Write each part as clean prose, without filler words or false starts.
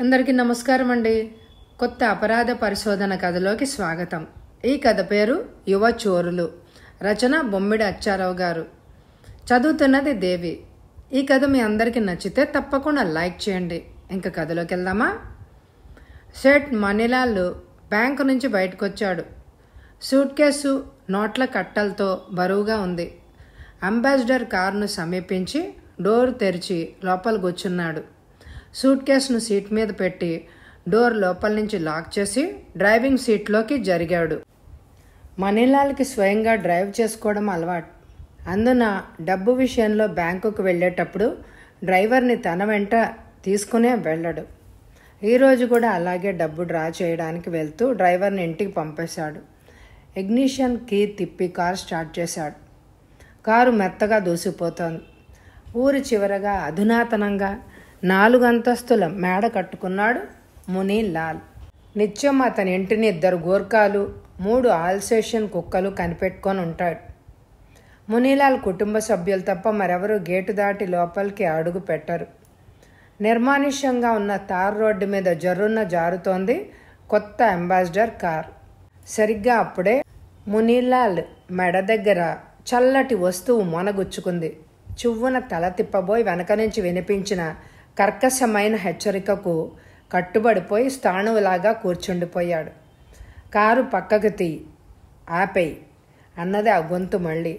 అందరికీ నమస్కారం అండి. కొత్త అపరాధ పరిశోధన కథలోకి స్వాగతం. ఈ కథ పేరు యువ చోరులు. రచన బొమ్మిడి అచ్చారావు గారు. చదువుతున్నది దేవి. ఈ కథ మీ అందరికీ నచ్చితే తప్పకుండా లైక్ చేయండి. ఇంకా కథలోకి వెళ్దామా? సేట్ మనీలాల్ బ్యాంకు నుంచి బయటకు వచ్చాడు. సూట్ కేసు నోట్ల కట్టలతో బరువుగా ఉంది. అంబాసిడర్ కారును సమీపించి డోర్ తెరిచి లోపల కూర్చున్నాడు. సూట్ కేసును సీట్ మీద పెట్టి డోర్ లోపల నుంచి లాక్ చేసి డ్రైవింగ్ సీట్లోకి జరిగాడు. మనీలాల్కి స్వయంగా డ్రైవ్ చేసుకోవడం అలవాటు. అందున డబ్బు విషయంలో బ్యాంకుకు వెళ్ళేటప్పుడు డ్రైవర్ని తన వెంట తీసుకునే వెళ్ళడు. ఈరోజు కూడా అలాగే డబ్బు డ్రా చేయడానికి వెళ్తూ డ్రైవర్ని ఇంటికి పంపేశాడు. ఇగ్నిషన్ కీ తిప్పి కారు స్టార్ట్ చేశాడు. కారు మెత్తగా దూసిపోతోంది. ఊరి చివరగా అధునాతనంగా 4 అంతస్తుల మేడ కట్టుకున్నాడు మునీలాల్. నిత్యం అతని ఇంటిని 2 గోర్ఖాలు 3 ఆల్సేషన్ కుక్కలు కనిపెట్టుకొని ఉంటాడు. మునీలాల్ కుటుంబ సభ్యులు తప్ప మరెవరూ గేటు దాటి లోపలికి అడుగు పెట్టరు. నిర్మానుష్యంగా ఉన్న తార్ రోడ్డు మీద జర్రున్న జారుతోంది కొత్త అంబాసిడర్ కార్. సరిగ్గా అప్పుడే మునీలాల్ మెడ దగ్గర చల్లటి వస్తువు మొనగుచ్చుకుంది. చువ్వున తల తిప్పబోయి వెనక నుంచి వినిపించిన కర్కశమైన హెచ్చరికకు కట్టుబడిపోయి స్థాణువులాగా కూర్చుండిపోయాడు. కారు పక్కకు తీయి, ఆపేయి అన్నది ఆ గొంతు మళ్ళీ.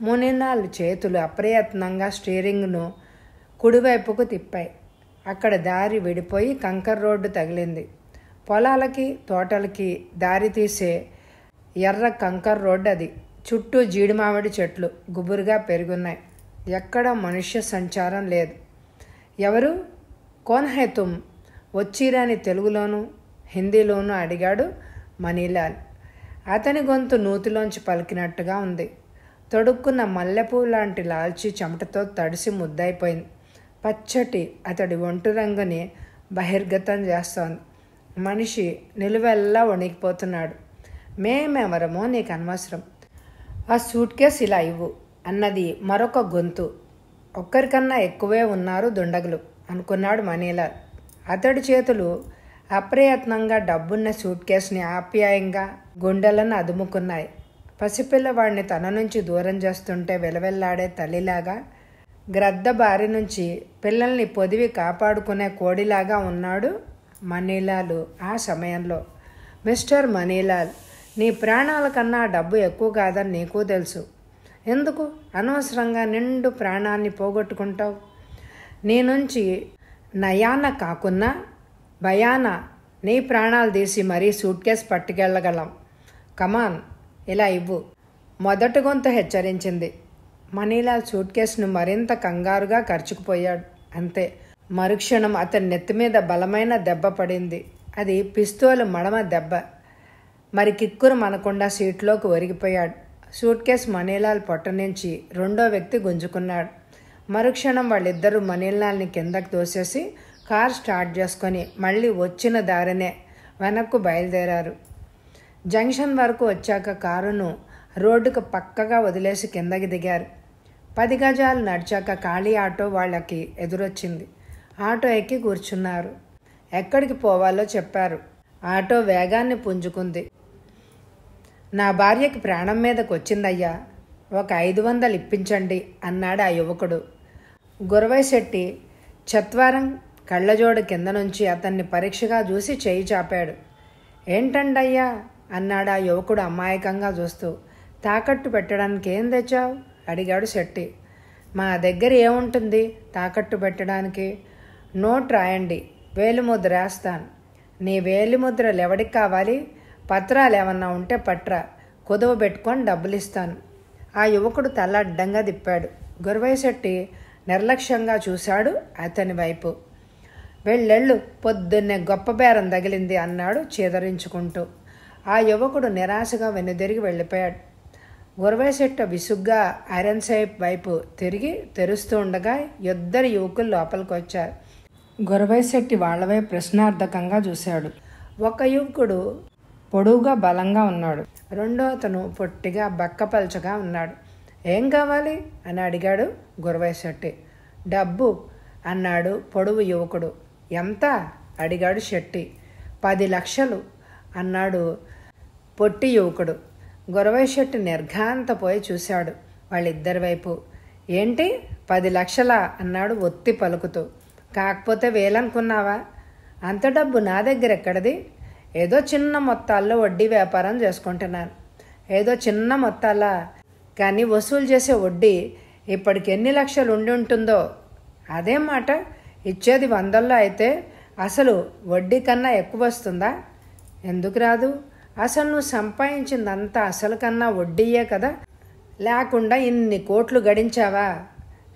మునీలాల్ చేతులు అప్రయత్నంగా స్టీరింగ్ను కుడివైపుకు తిప్పాయి. అక్కడ దారి విడిపోయి కంకర్ రోడ్డు తగిలింది. పొలాలకి తోటలకి దారి తీసే ఎర్ర కంకర్ రోడ్డు అది. చుట్టూ జీడిమామిడి చెట్లు గుబురుగా పెరుగున్నాయి. ఎక్కడ మనుష్య సంచారం లేదు. ఎవరు? కోన్ హై తుమ్? వచ్చిరాని తెలుగులోనూ హిందీలోనూ అడిగాడు మనీలాల్. అతని గొంతు నూతిలోంచి పలికినట్టుగా ఉంది. తొడుక్కున్న మల్లెపూ లాంటి లాల్చి చెమటతో తడిసి ముద్దయిపోయింది. పచ్చటి అతడి ఒంటి రంగుని బహిర్గతం చేస్తోంది. మనిషి నిలువెల్లా వణికిపోతున్నాడు. మేమెవరమో నీకు అనవసరం. ఆ సూట్ కేసు ఇలా ఇవ్వు అన్నది మరొక గొంతు. ఒక్కరికన్నా ఎక్కువే ఉన్నారు దుండగులు అనుకున్నాడు మనీలాల్. అతడి చేతులు అప్రయత్నంగా డబ్బున్న సూట్ కేసుని ఆప్యాయంగా గుండెలను అదుముకున్నాయి. పసిపిల్లవాడిని తన నుంచి దూరం చేస్తుంటే వెలవెల్లాడే తల్లిలాగా, గ్రద్ద బారి నుంచి పిల్లల్ని పొదివి కాపాడుకునే కోడిలాగా ఉన్నాడు మనీలాల్ ఆ సమయంలో. మిస్టర్ మనీలాల్, నీ ప్రాణాల కన్నా డబ్బు ఎక్కువ కాదని నీకు తెలుసు. ఎందుకు అనవసరంగా నిండు ప్రాణాన్ని పోగొట్టుకుంటావు? నీ నుంచి నయాన కాకున్నా భయాన నీ ప్రాణాలు తీసి మరీ సూట్ కేసు పట్టుకెళ్ళగలం. కమాన్, ఇలా ఇవ్వు మొదటి గొంతు హెచ్చరించింది. మనీలాల్ సూట్ కేసును మరింత కంగారుగా ఖర్చుకుపోయాడు. అంతే, మరుక్షణం అతని నెత్తి మీద బలమైన దెబ్బ పడింది. అది పిస్తోలు మడమ దెబ్బ. మరి కిక్కురు మనకుండా సీట్లోకి ఒరిగిపోయాడు. సూట్ కేసు మనీలాల్ పొట్ట నుంచి రెండో వ్యక్తి గుంజుకున్నాడు. మరుక్షణం వాళ్ళిద్దరూ మనీలాల్ని కిందకు తోసేసి కార్ స్టార్ట్ చేసుకొని మళ్ళీ వచ్చిన దారినే వెనక్కు బయలుదేరారు. జంక్షన్ వరకు వచ్చాక కారును రోడ్డుకు పక్కగా వదిలేసి కిందకి దిగారు. 10 గజాలు నడిచాక ఖాళీ ఆటో వాళ్ళకి ఎదురొచ్చింది. ఆటో ఎక్కి కూర్చున్నారు. ఎక్కడికి పోవాలో చెప్పారు. ఆటో వేగాన్ని పుంజుకుంది. నా భార్యకి ప్రాణం మీదకు వచ్చిందయ్యా, ఒక 500 ఇప్పించండి అన్నాడు ఆ యువకుడు. గురవైశెట్టి చత్వారం కళ్ళజోడు కింద నుంచి అతన్ని పరీక్షగా చూసి చేయి చాపాడు. ఏంటండయ్యా అన్నాడు ఆ యువకుడు అమాయకంగా చూస్తూ. తాకట్టు పెట్టడానికి ఏం తెచ్చావు అడిగాడు శెట్టి. మా దగ్గర ఏముంటుంది తాకట్టు పెట్టడానికి? నోట్ రాయండి, వేలిముద్ర వేస్తాను. నీ వేలిముద్రలు ఎవడికి కావాలి? పత్రాలు ఏమన్నా ఉంటే పట్రా, కుదువ పెట్టుకొని డబ్బులు ఇస్తాను. ఆ యువకుడు తల అడ్డంగా తిప్పాడు. గురవైశెట్టి నిర్లక్ష్యంగా చూశాడు అతని వైపు. వెళ్ళెళ్ళు, పొద్దున్నే గొప్ప బేరం తగిలింది అన్నాడు చేదరించుకుంటూ. ఆ యువకుడు నిరాశగా వెనుదిరిగి వెళ్ళిపోయాడు. గురవైశెట్టి విసుగ్గా ఐరన్ సైప్ వైపు తిరిగి తెరుస్తూ ఉండగా 2 యువకులు లోపలికి వచ్చారు. గురవైశెట్టి వాళ్ళవై ప్రశ్నార్థకంగా చూశాడు. ఒక యువకుడు పొడవుగా బలంగా ఉన్నాడు. రెండో అతను పొట్టిగా బక్కపల్చగా ఉన్నాడు. ఏం కావాలి అని అడిగాడు గురవైశెట్టి. డబ్బు అన్నాడు పొడవు యువకుడు. ఎంత అడిగాడు శెట్టి. 10 లక్షలు అన్నాడు పొట్టి యువకుడు. గురవయ్య శెట్టి నిర్ఘాంతపోయి చూశాడు వాళ్ళిద్దరి వైపు. ఏంటి 10 లక్షలా అన్నాడు ఒత్తి పలుకుతూ. కాకపోతే వేలనుకున్నావా? అంత డబ్బు నా దగ్గర ఎక్కడిది? ఏదో చిన్న మొత్తాల్లో వడ్డీ వ్యాపారం చేసుకుంటున్నాను. ఏదో చిన్న మొత్తాలా? కానీ వసూలు చేసే వడ్డీ ఇప్పటికి ఎన్ని లక్షలు ఉండి ఉంటుందో. అదే మాట, ఇచ్చేది 100లో అయితే అసలు వడ్డీ కన్నా ఎక్కువ వస్తుందా? ఎందుకు రాదు? అసలు నువ్వు సంపాదించిందంతా అసలు కన్నా వడ్డీయే కదా. లేకుండా ఇన్ని కోట్లు గడించావా?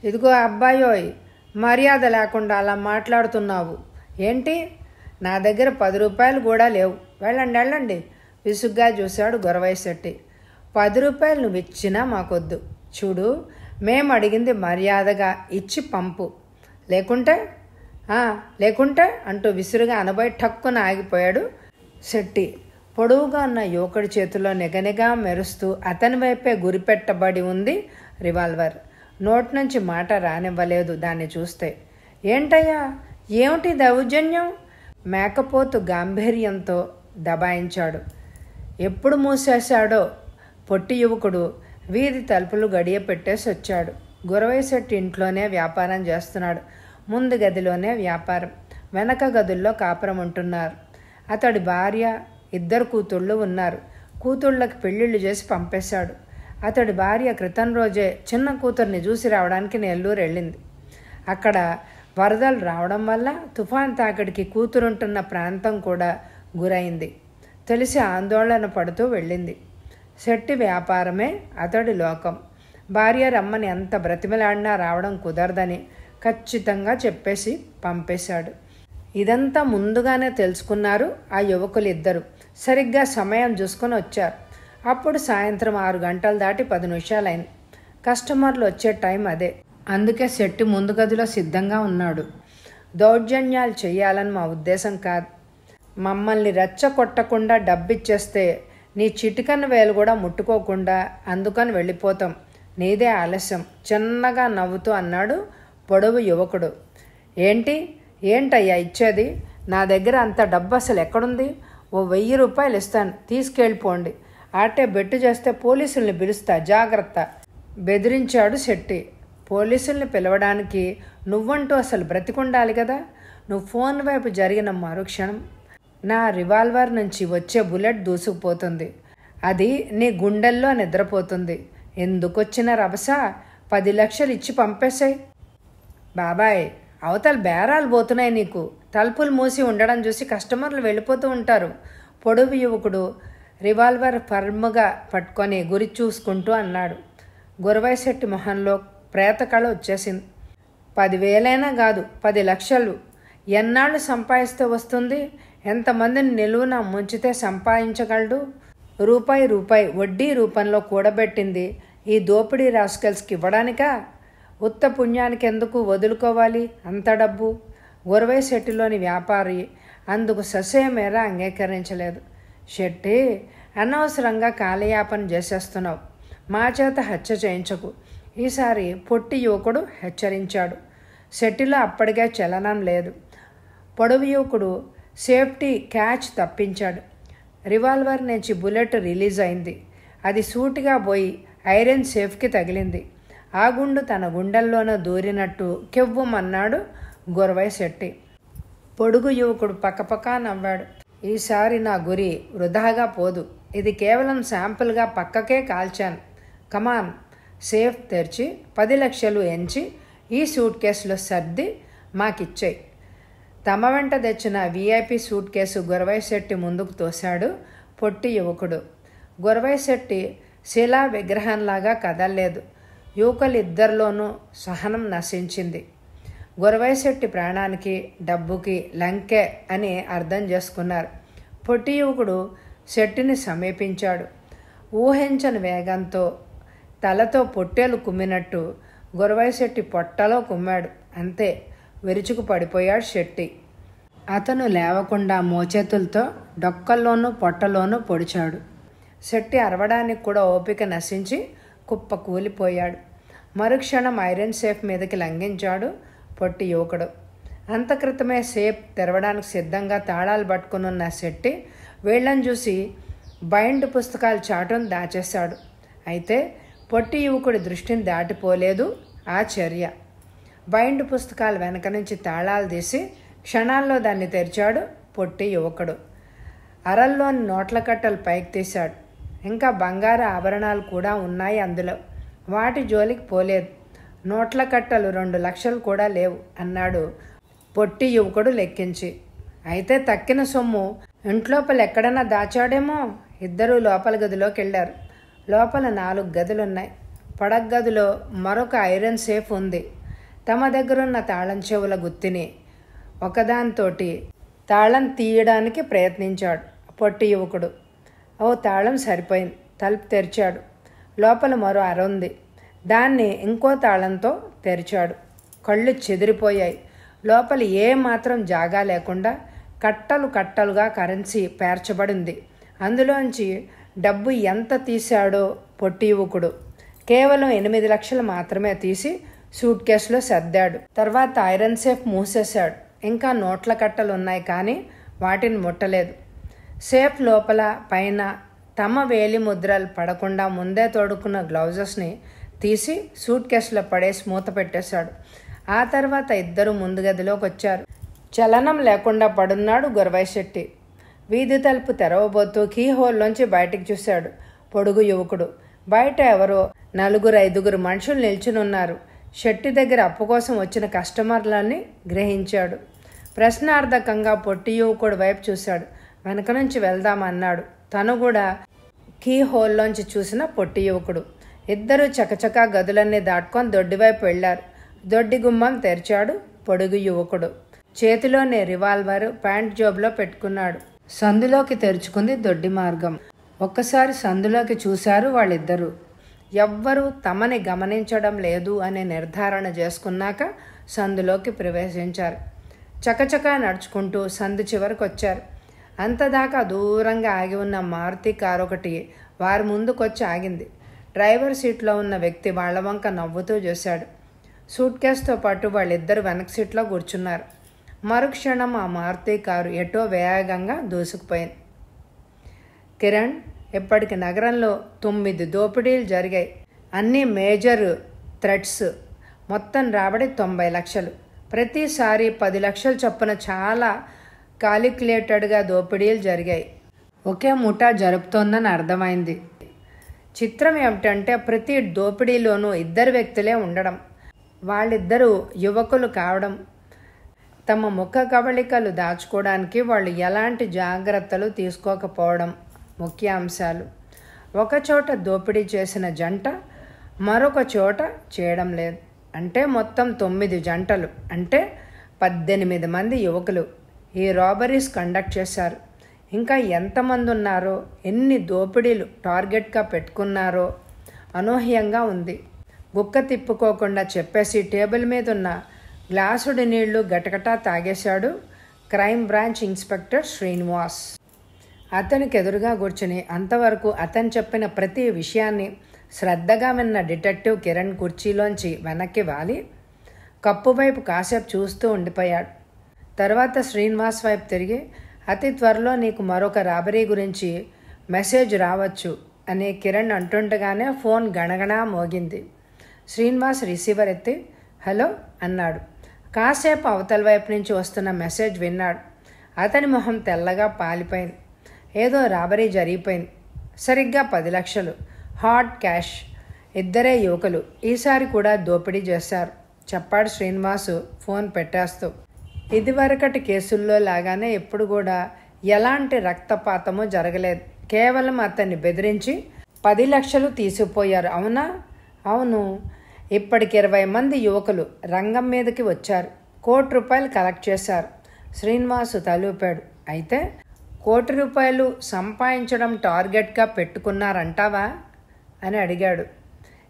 ఇదిగో అబ్బాయోయ్, మర్యాద లేకుండా అలా మాట్లాడుతున్నావు ఏంటి? నా దగ్గర 10 రూపాయలు కూడా లేవు. వెళ్ళండి విసుగ్గా చూశాడు గురవయ్య శెట్టి. 10 రూపాయలు నువ్వు ఇచ్చినా మాకొద్దు. చూడు, మేము అడిగింది మర్యాదగా ఇచ్చి పంపు, లేకుంటే అంటూ విసురుగా అనబోయి ఠక్కున ఆగిపోయాడు శెట్టి. పొడవుగా ఉన్న యువకుడి చేతిలో నిగనిగా మెరుస్తూ అతని వైపే గురిపెట్టబడి ఉంది రివాల్వర్. నోటి నుంచి మాట రానివ్వలేదు దాన్ని చూస్తే. ఏంటయ్యా, ఏమిటి దౌర్జన్యం? మేకపోతు గాంభీర్యంతో దబాయించాడు. ఎప్పుడు మూసేశాడో పొట్టి యువకుడు వీధి తలుపులు గడియ పెట్టేసి వచ్చాడు. గురవయ్య శెట్టి ఇంట్లోనే వ్యాపారం చేస్తున్నాడు. ముందు గదిలోనే వ్యాపారం, వెనక గదుల్లో కాపురం ఉంటున్నారు. అతడి భార్య, 2 కూతుళ్ళు ఉన్నారు. కూతుళ్ళకి పెళ్ళిళ్ళు చేసి పంపేశాడు. అతడి భార్య క్రితం రోజే చిన్న కూతుర్ని చూసి రావడానికి నెల్లూరు వెళ్ళింది. అక్కడ వరదలు రావడం వల్ల తుఫాన్ తాకిడికి కూతురుంటున్న ప్రాంతం కూడా గురైంది. తెలిసి ఆందోళన పడుతూ వెళ్ళింది. శెట్టి వ్యాపారమే అతడి లోకం. భార్య రమ్మని ఎంత బ్రతిమలాడినా రావడం కుదరదని ఖచ్చితంగా చెప్పేసి పంపేశాడు. ఇదంతా ముందుగానే తెలుసుకున్నారు ఆ యువకులిద్దరూ. సరిగ్గా సమయం చూసుకొని వచ్చారు. అప్పుడు సాయంత్రం 6 గంటలు దాటి 10 నిమిషాలైంది. కస్టమర్లు వచ్చే టైం అదే. అందుకే శెట్టి ముందు గదిలో సిద్ధంగా ఉన్నాడు. దౌర్జన్యాలు చెయ్యాలని మా ఉద్దేశం కాదు. మమ్మల్ని రెచ్చగొట్టకుండా డబ్బిచ్చేస్తే నీ చిటికన్న వేలు కూడా ముట్టుకోకుండా అందుకని వెళ్ళిపోతాం. నీదే ఆలస్యం, చిన్నగా నవ్వుతూ అన్నాడు పొడవు యువకుడు. ఏంటయ్యా ఇచ్చేది? నా దగ్గర అంత డబ్బు అసలు ఎక్కడుంది? ఓ 1000 రూపాయలు ఇస్తాను, తీసుకెళ్ళిపోండి. ఆటే బెట్టు చేస్తే పోలీసుల్ని పిలుస్తా, జాగ్రత్త బెదిరించాడు శెట్టి. పోలీసుల్ని పిలవడానికి నువ్వంటూ అసలు బ్రతికుండాలి కదా. నువ్వు ఫోన్ వైపు జరిగిన మరుక్షణం నా రివాల్వర్ నుంచి వచ్చే బుల్లెట్ దూసుకుపోతుంది. అది నీ గుండెల్లో నిద్రపోతుంది. ఎందుకొచ్చిన రభస? 10 లక్షలు ఇచ్చి పంపేశాయి. బాబాయ్, అవతల బేరాలు పోతున్నాయి నీకు. తలుపులు మూసి ఉండడం చూసి కస్టమర్లు వెళ్ళిపోతూ ఉంటారు. పొడవు యువకుడు రివాల్వర్ ఫర్మ్గా పట్టుకొని గురి చూసుకుంటూ అన్నాడు. గురవయ్య శెట్టి మొహంలో ప్రేతకళ వచ్చేసింది. 10,000 కాదు, 10 లక్షలు. ఎన్నాళ్ళు సంపాదిస్తే వస్తుంది? ఎంతమందిని నిలువున ముంచితే సంపాదించగలడు? రూపాయి వడ్డీ రూపంలో కూడబెట్టింది ఈ దోపిడీ రాస్కల్స్కి ఇవ్వడానికా? ఉత్త పుణ్యానికి ఎందుకు వదులుకోవాలి అంత డబ్బు? గురవయ్య శెట్టిలోని వ్యాపారి అందుకు ససేమేర అంగీకరించలేదు. శెట్టి, అనవసరంగా కాలయాపన చేసేస్తున్నావు. మా చేత హత్య చేయించకు, ఈసారి పొట్టి యువకుడు హెచ్చరించాడు. శెట్టిలో అప్పటికే చలనం లేదు. పొడవు యువకుడు సేఫ్టీ క్యాచ్ తప్పించాడు. రివాల్వర్ నుంచి బుల్లెట్ రిలీజ్ అయింది. అది సూటిగా పోయి ఐరన్ సేఫ్కి తగిలింది. ఆ గుండు తన గుండెల్లోనూ దూరినట్టు కెవ్వుమన్నాడు గురవయ్య శెట్టి. పొడుగు యువకుడు పక్కపక్క నవ్వాడు. ఈసారి నా గురి వృధాగా పోదు. ఇది కేవలం శాంపుల్గా పక్కకే కాల్చాను. కమాన్, సేఫ్ తెరిచి 10 లక్షలు ఎంచి ఈ సూట్ కేసులో సర్ది మాకిచ్చాయి. తమ వెంట తెచ్చిన VIP suitcase Guravaiah Shetty ముందుకు తోశాడు పొట్టి యువకుడు. గురవయ్య శెట్టి శిలా విగ్రహంలాగా కదల్లేదు. యువకులిద్దరిలోనూ సహనం నశించింది. గురవయ్య శెట్టి ప్రాణానికి డబ్బుకి లంకే అని అర్థం చేసుకున్నారు. పొట్టి యువకుడు శెట్టిని సమీపించాడు. ఊహించని వేగంతో తలతో పొట్టేలు కుమ్మినట్టు గురవయ్య శెట్టి పొట్టలో కుమ్మాడు. అంతే, విరుచుకు పడిపోయాడు శెట్టి. అతను లేవకుండా మోచేతులతో డొక్కల్లోనూ పొట్టలోనూ పొడిచాడు. శెట్టి అరవడానికి కూడా ఓపిక నశించి కుప్ప కూలిపోయాడు. మరుక్షణం ఐరన్ సేఫ్ మీదకి లంఘించాడు పొట్టి యువకుడు. అంతక్రితమే సేఫ్ తెరవడానికి సిద్ధంగా తాళాలు పట్టుకునున్న శెట్టి వీళ్ళని చూసి బైండ్ పుస్తకాలు చాటును దాచేశాడు. అయితే పొట్టి యువకుడి దృష్టిని దాటిపోలేదు ఆ చర్య. బైండ్ పుస్తకాలు వెనక నుంచి తాళాలు తీసి క్షణాల్లో దాన్ని తెరిచాడు పొట్టి యువకుడు. అరల్లోని నోట్ల కట్టలు పైకి తీశాడు. ఇంకా బంగారు ఆభరణాలు కూడా ఉన్నాయి అందులో. వాటి జోలికి పోలేదు. నోట్ల కట్టలు 2 లక్షలు కూడా లేవు అన్నాడు పొట్టి యువకుడు లెక్కించి. అయితే తక్కిన సొమ్ము ఇంట్లోపల ఎక్కడన్నా దాచాడేమో. ఇద్దరూ లోపల గదిలోకి వెళ్ళారు. లోపల 4 గదులున్నాయి. పడగ గదిలో మరొక ఐరన్ సేఫ్ ఉంది. తమ దగ్గరున్న తాళం చెవుల గుత్తిని ఒకదానితోటి తాళం తీయడానికి ప్రయత్నించాడు పొట్టి యువకుడు. ఓ తాళం సరిపోయింది. తలుపు తెరిచాడు. లోపల మరో అర ఉంది. దాన్ని ఇంకో తాళంతో తెరిచాడు. కళ్ళు చెదిరిపోయాయి. లోపల ఏ మాత్రం జాగా లేకుండా కట్టలు కట్టలుగా కరెన్సీ పేర్చబడింది. అందులోంచి డబ్బు ఎంత తీశాడో పొట్టి యువకుడు కేవలం 8 లక్షలు మాత్రమే తీసి సూట్ కేసులో సర్దాడు. తర్వాత ఐరన్ సేఫ్ మూసేశాడు. ఇంకా నోట్ల కట్టలు ఉన్నాయి కానీ వాటిని ముట్టలేదు. సేఫ్ లోపల పైన తమ వేలి ముద్రలు పడకుండా ముందే తోడుకున్న గ్లౌజెస్ని తీసి సూట్ కేసులో పడేసి మూత పెట్టేశాడు. ఆ తర్వాత ఇద్దరు ముందు గదిలోకి వచ్చారు. చలనం లేకుండా పడున్నాడు గురవైశెట్టి. వీధి తలుపు తెరవబోతూ కీ హోల్లోంచి బయటికి చూశాడు పొడుగు యువకుడు. బయట ఎవరో 4-5 మనుషులు నిల్చునున్నారు. శెట్టి దగ్గర అప్పు కోసం వచ్చిన కస్టమర్లని గ్రహించాడు. ప్రశ్నార్థకంగా పొట్టి యువకుడు వైపు చూశాడు. వెనక నుంచి వెళ్దామన్నాడు తను కూడా కీ హోల్లోంచి చూసిన పొట్టి యువకుడు. ఇద్దరూ చకచకా గదులన్నీ దాటుకొని దొడ్డివైపు వెళ్లారు. దొడ్డి గుమ్మం తెరిచాడు పొడుగు యువకుడు. చేతిలోనే రివాల్వర్ ప్యాంట్ జోబులో పెట్టుకున్నాడు. సందులోకి తెరుచుకుంది దొడ్డి మార్గం. ఒక్కసారి సందులోకి చూశారు వాళ్ళిద్దరూ. ఎవ్వరూ తమని గమనించడం లేదు అనే నిర్ధారణ చేసుకున్నాక సందులోకి ప్రవేశించారు. చకచకా నడుచుకుంటూ సందు చివరికి వచ్చారు. అంతదాకా దూరంగా ఆగి ఉన్న మారుతి కారు ఒకటి వారి ముందుకొచ్చి ఆగింది. డ్రైవర్ సీట్లో ఉన్న వ్యక్తి వాళ్ల వంక నవ్వుతూ చూశాడు. సూట్ కేసుతో పాటు వాళ్ళిద్దరు వెనక సీట్లో కూర్చున్నారు. మరుక్షణం ఆ మారుతి కారు ఎటో వేగంగా దూసుకుపోయింది. కిరణ్, ఇప్పటికి నగరంలో 9 దోపిడీలు జరిగాయి. అన్నీ మేజర్ థ్రెట్స్. మొత్తం రాబడి 90 లక్షలు. ప్రతిసారి 10 లక్షలు చొప్పున చాలా కాలిక్యులేటెడ్గా దోపిడీలు జరిగాయి. ఒకే ముఠా జరుపుతోందని అర్థమైంది. చిత్రం ఏమిటంటే ప్రతి దోపిడీలోనూ 2 వ్యక్తులే ఉండడం, వాళ్ళిద్దరూ యువకులు కావడం, తమ ముఖ కవళికలు దాచుకోవడానికి వాళ్ళు ఎలాంటి జాగ్రత్తలు తీసుకోకపోవడం ముఖ్య అంశాలు. ఒకచోట దోపిడీ చేసిన జంట మరొక చోట చేయడం లేదు. అంటే మొత్తం 9 జంటలు, అంటే 18 మంది యువకులు ఈ రాబరీస్ కండక్ట్ చేశారు. ఇంకా ఎంతమంది ఉన్నారో, ఎన్ని దోపిడీలు టార్గెట్గా పెట్టుకున్నారో అనూహ్యంగా ఉంది. గుక్క తిప్పుకోకుండా చెప్పేసి టేబుల్ మీద ఉన్న గ్లాసుడి నీళ్లు గటగటా తాగేశాడు క్రైమ్ బ్రాంచ్ ఇన్స్పెక్టర్ శ్రీనివాస్. అతనికి ఎదురుగా కూర్చుని అంతవరకు అతను చెప్పిన ప్రతి విషయాన్ని శ్రద్ధగా విన్న డిటెక్టివ్ కిరణ్ కుర్చీలోంచి వెనక్కి వాలి కప్పు వైపు కాసేపు చూస్తూ ఉండిపోయాడు. తర్వాత శ్రీనివాస్ వైపు తిరిగి, అతి త్వరలో నీకు మరొక రాబరీ గురించి మెసేజ్ రావచ్చు అని కిరణ్ అంటుండగానే ఫోన్ గణగణా మోగింది. శ్రీనివాస్ రిసీవర్ ఎత్తి హలో అన్నాడు. కాసేపు అవతల వైపు నుంచి వస్తున్న మెసేజ్ విన్నాడు. అతని మొహం తెల్లగా పాలిపోయింది. ఏదో రాబరీ జరిగిపోయింది. సరిగ్గా 10 లక్షలు హాట్ క్యాష్. 2 యువకులు ఈసారి కూడా దోపిడీ చేశారు చెప్పాడు శ్రీనివాసు ఫోన్ పెట్టేస్తూ. ఇదివరకటి కేసుల్లో లాగానే ఎప్పుడు కూడా ఎలాంటి రక్తపాతమూ జరగలేదు. కేవలం అతన్ని బెదిరించి 10 లక్షలు తీసుకుపోయారు. అవునా? అవును. ఇప్పటికి 20 మంది యువకులు రంగం మీదకి వచ్చారు. ₹1,00,00,000 కలెక్ట్ చేశారు. శ్రీనివాసు తలూపాడు. అయితే ₹1,00,00,000 సంపాదించడం టార్గెట్గా పెట్టుకున్నారంటావా అని అడిగాడు.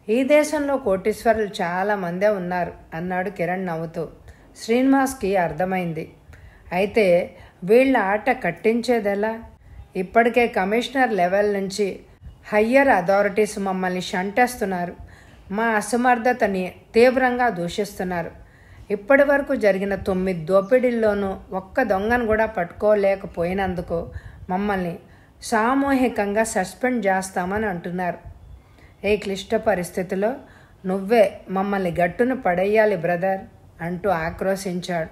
ఈ దేశంలో కోటీశ్వరులు చాలామందే ఉన్నారు అన్నాడు కిరణ్ నవ్వుతూ. శ్రీనివాస్కి అర్థమైంది. అయితే వీళ్ళ ఆట కట్టించేదెలా? ఇప్పటికే కమిషనర్ లెవెల్ నుంచి హయ్యర్ అథారిటీస్ మమ్మల్ని షంటేస్తున్నారు. మా అసమర్థతని తీవ్రంగా దూషిస్తున్నారు. ఇప్పటి వరకు జరిగిన 9 దోపిడీల్లోనూ ఒక్క దొంగను కూడా పట్టుకోలేకపోయినందుకు మమ్మల్ని సామూహికంగా సస్పెండ్ చేస్తామని అంటున్నారు. ఈ క్లిష్ట పరిస్థితిలో నువ్వే మమ్మల్ని గట్టున పడేయాలి బ్రదర్ అంటూ ఆక్రోశించాడు.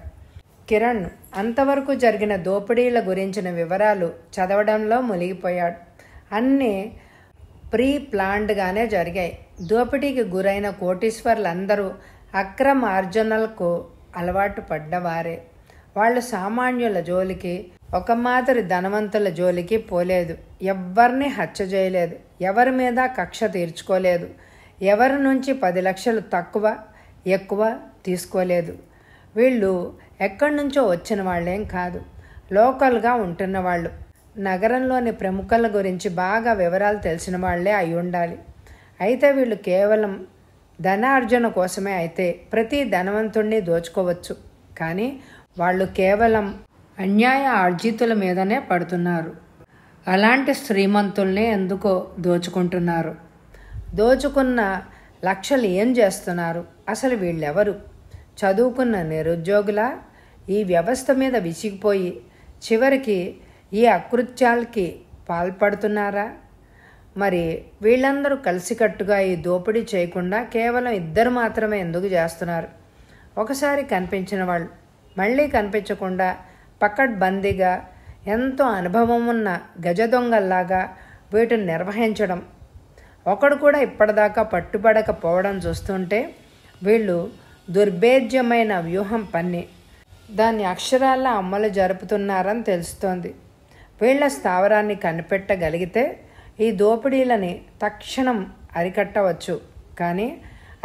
కిరణ్ అంతవరకు జరిగిన దోపిడీల గురించిన వివరాలు చదవడంలో మునిగిపోయాడు. అన్నీ ప్రీ ప్లాన్డ్గానే జరిగాయి. దోపిడీకి గురైన కోటీశ్వర్లందరూ అక్రమ ఆర్జనలకు అలవాటు పడ్డవారే. వాళ్ళు సామాన్యుల జోలికి, ఒక మాదిరి ధనవంతుల జోలికి పోలేదు. ఎవ్వరిని హత్య చేయలేదు, ఎవరి మీద కక్ష తీర్చుకోలేదు, ఎవరి నుంచి 10 లక్షలు తక్కువ ఎక్కువ తీసుకోలేదు. వీళ్ళు ఎక్కడి నుంచో వచ్చిన వాళ్ళేం కాదు, లోకల్గా ఉంటున్న వాళ్ళు. నగరంలోని ప్రముఖుల గురించి బాగా వివరాలు తెలిసిన వాళ్లే అయి ఉండాలి. అయితే వీళ్ళు కేవలం ధనార్జన కోసమే అయితే ప్రతి ధనవంతుణ్ణి దోచుకోవచ్చు. కానీ వాళ్ళు కేవలం అన్యాయ ఆర్జితుల మీదనే పడుతున్నారు. అలాంటి శ్రీమంతుల్ని ఎందుకో దోచుకుంటున్నారు. దోచుకున్న లక్షలు ఏం చేస్తున్నారు? అసలు వీళ్ళెవరు? చదువుకున్న నిరుద్యోగులా? ఈ వ్యవస్థ మీద విసిగిపోయి చివరికి ఈ అకృత్యాలకి పాల్పడుతున్నారా? మరి వీళ్ళందరూ కలిసికట్టుగా ఈ దోపిడీ చేయకుండా కేవలం 2 మాత్రమే ఎందుకు చేస్తున్నారు? ఒకసారి కనిపించిన వాళ్ళు మళ్ళీ కనిపించకుండా పకడ్బందీగా ఎంతో అనుభవం ఉన్న గజ దొంగల్లాగా వీటిని నిర్వహించడం, ఒకడు కూడా ఇప్పటిదాకా పట్టుబడకపోవడం చూస్తుంటే వీళ్ళు దుర్భేద్యమైన వ్యూహం పన్ని దాన్ని అక్షరాల అమలు జరుపుతున్నారని తెలుస్తోంది. వీళ్ల స్థావరాన్ని కనిపెట్టగలిగితే ఈ దోపిడీలని తక్షణం అరికట్టవచ్చు. కానీ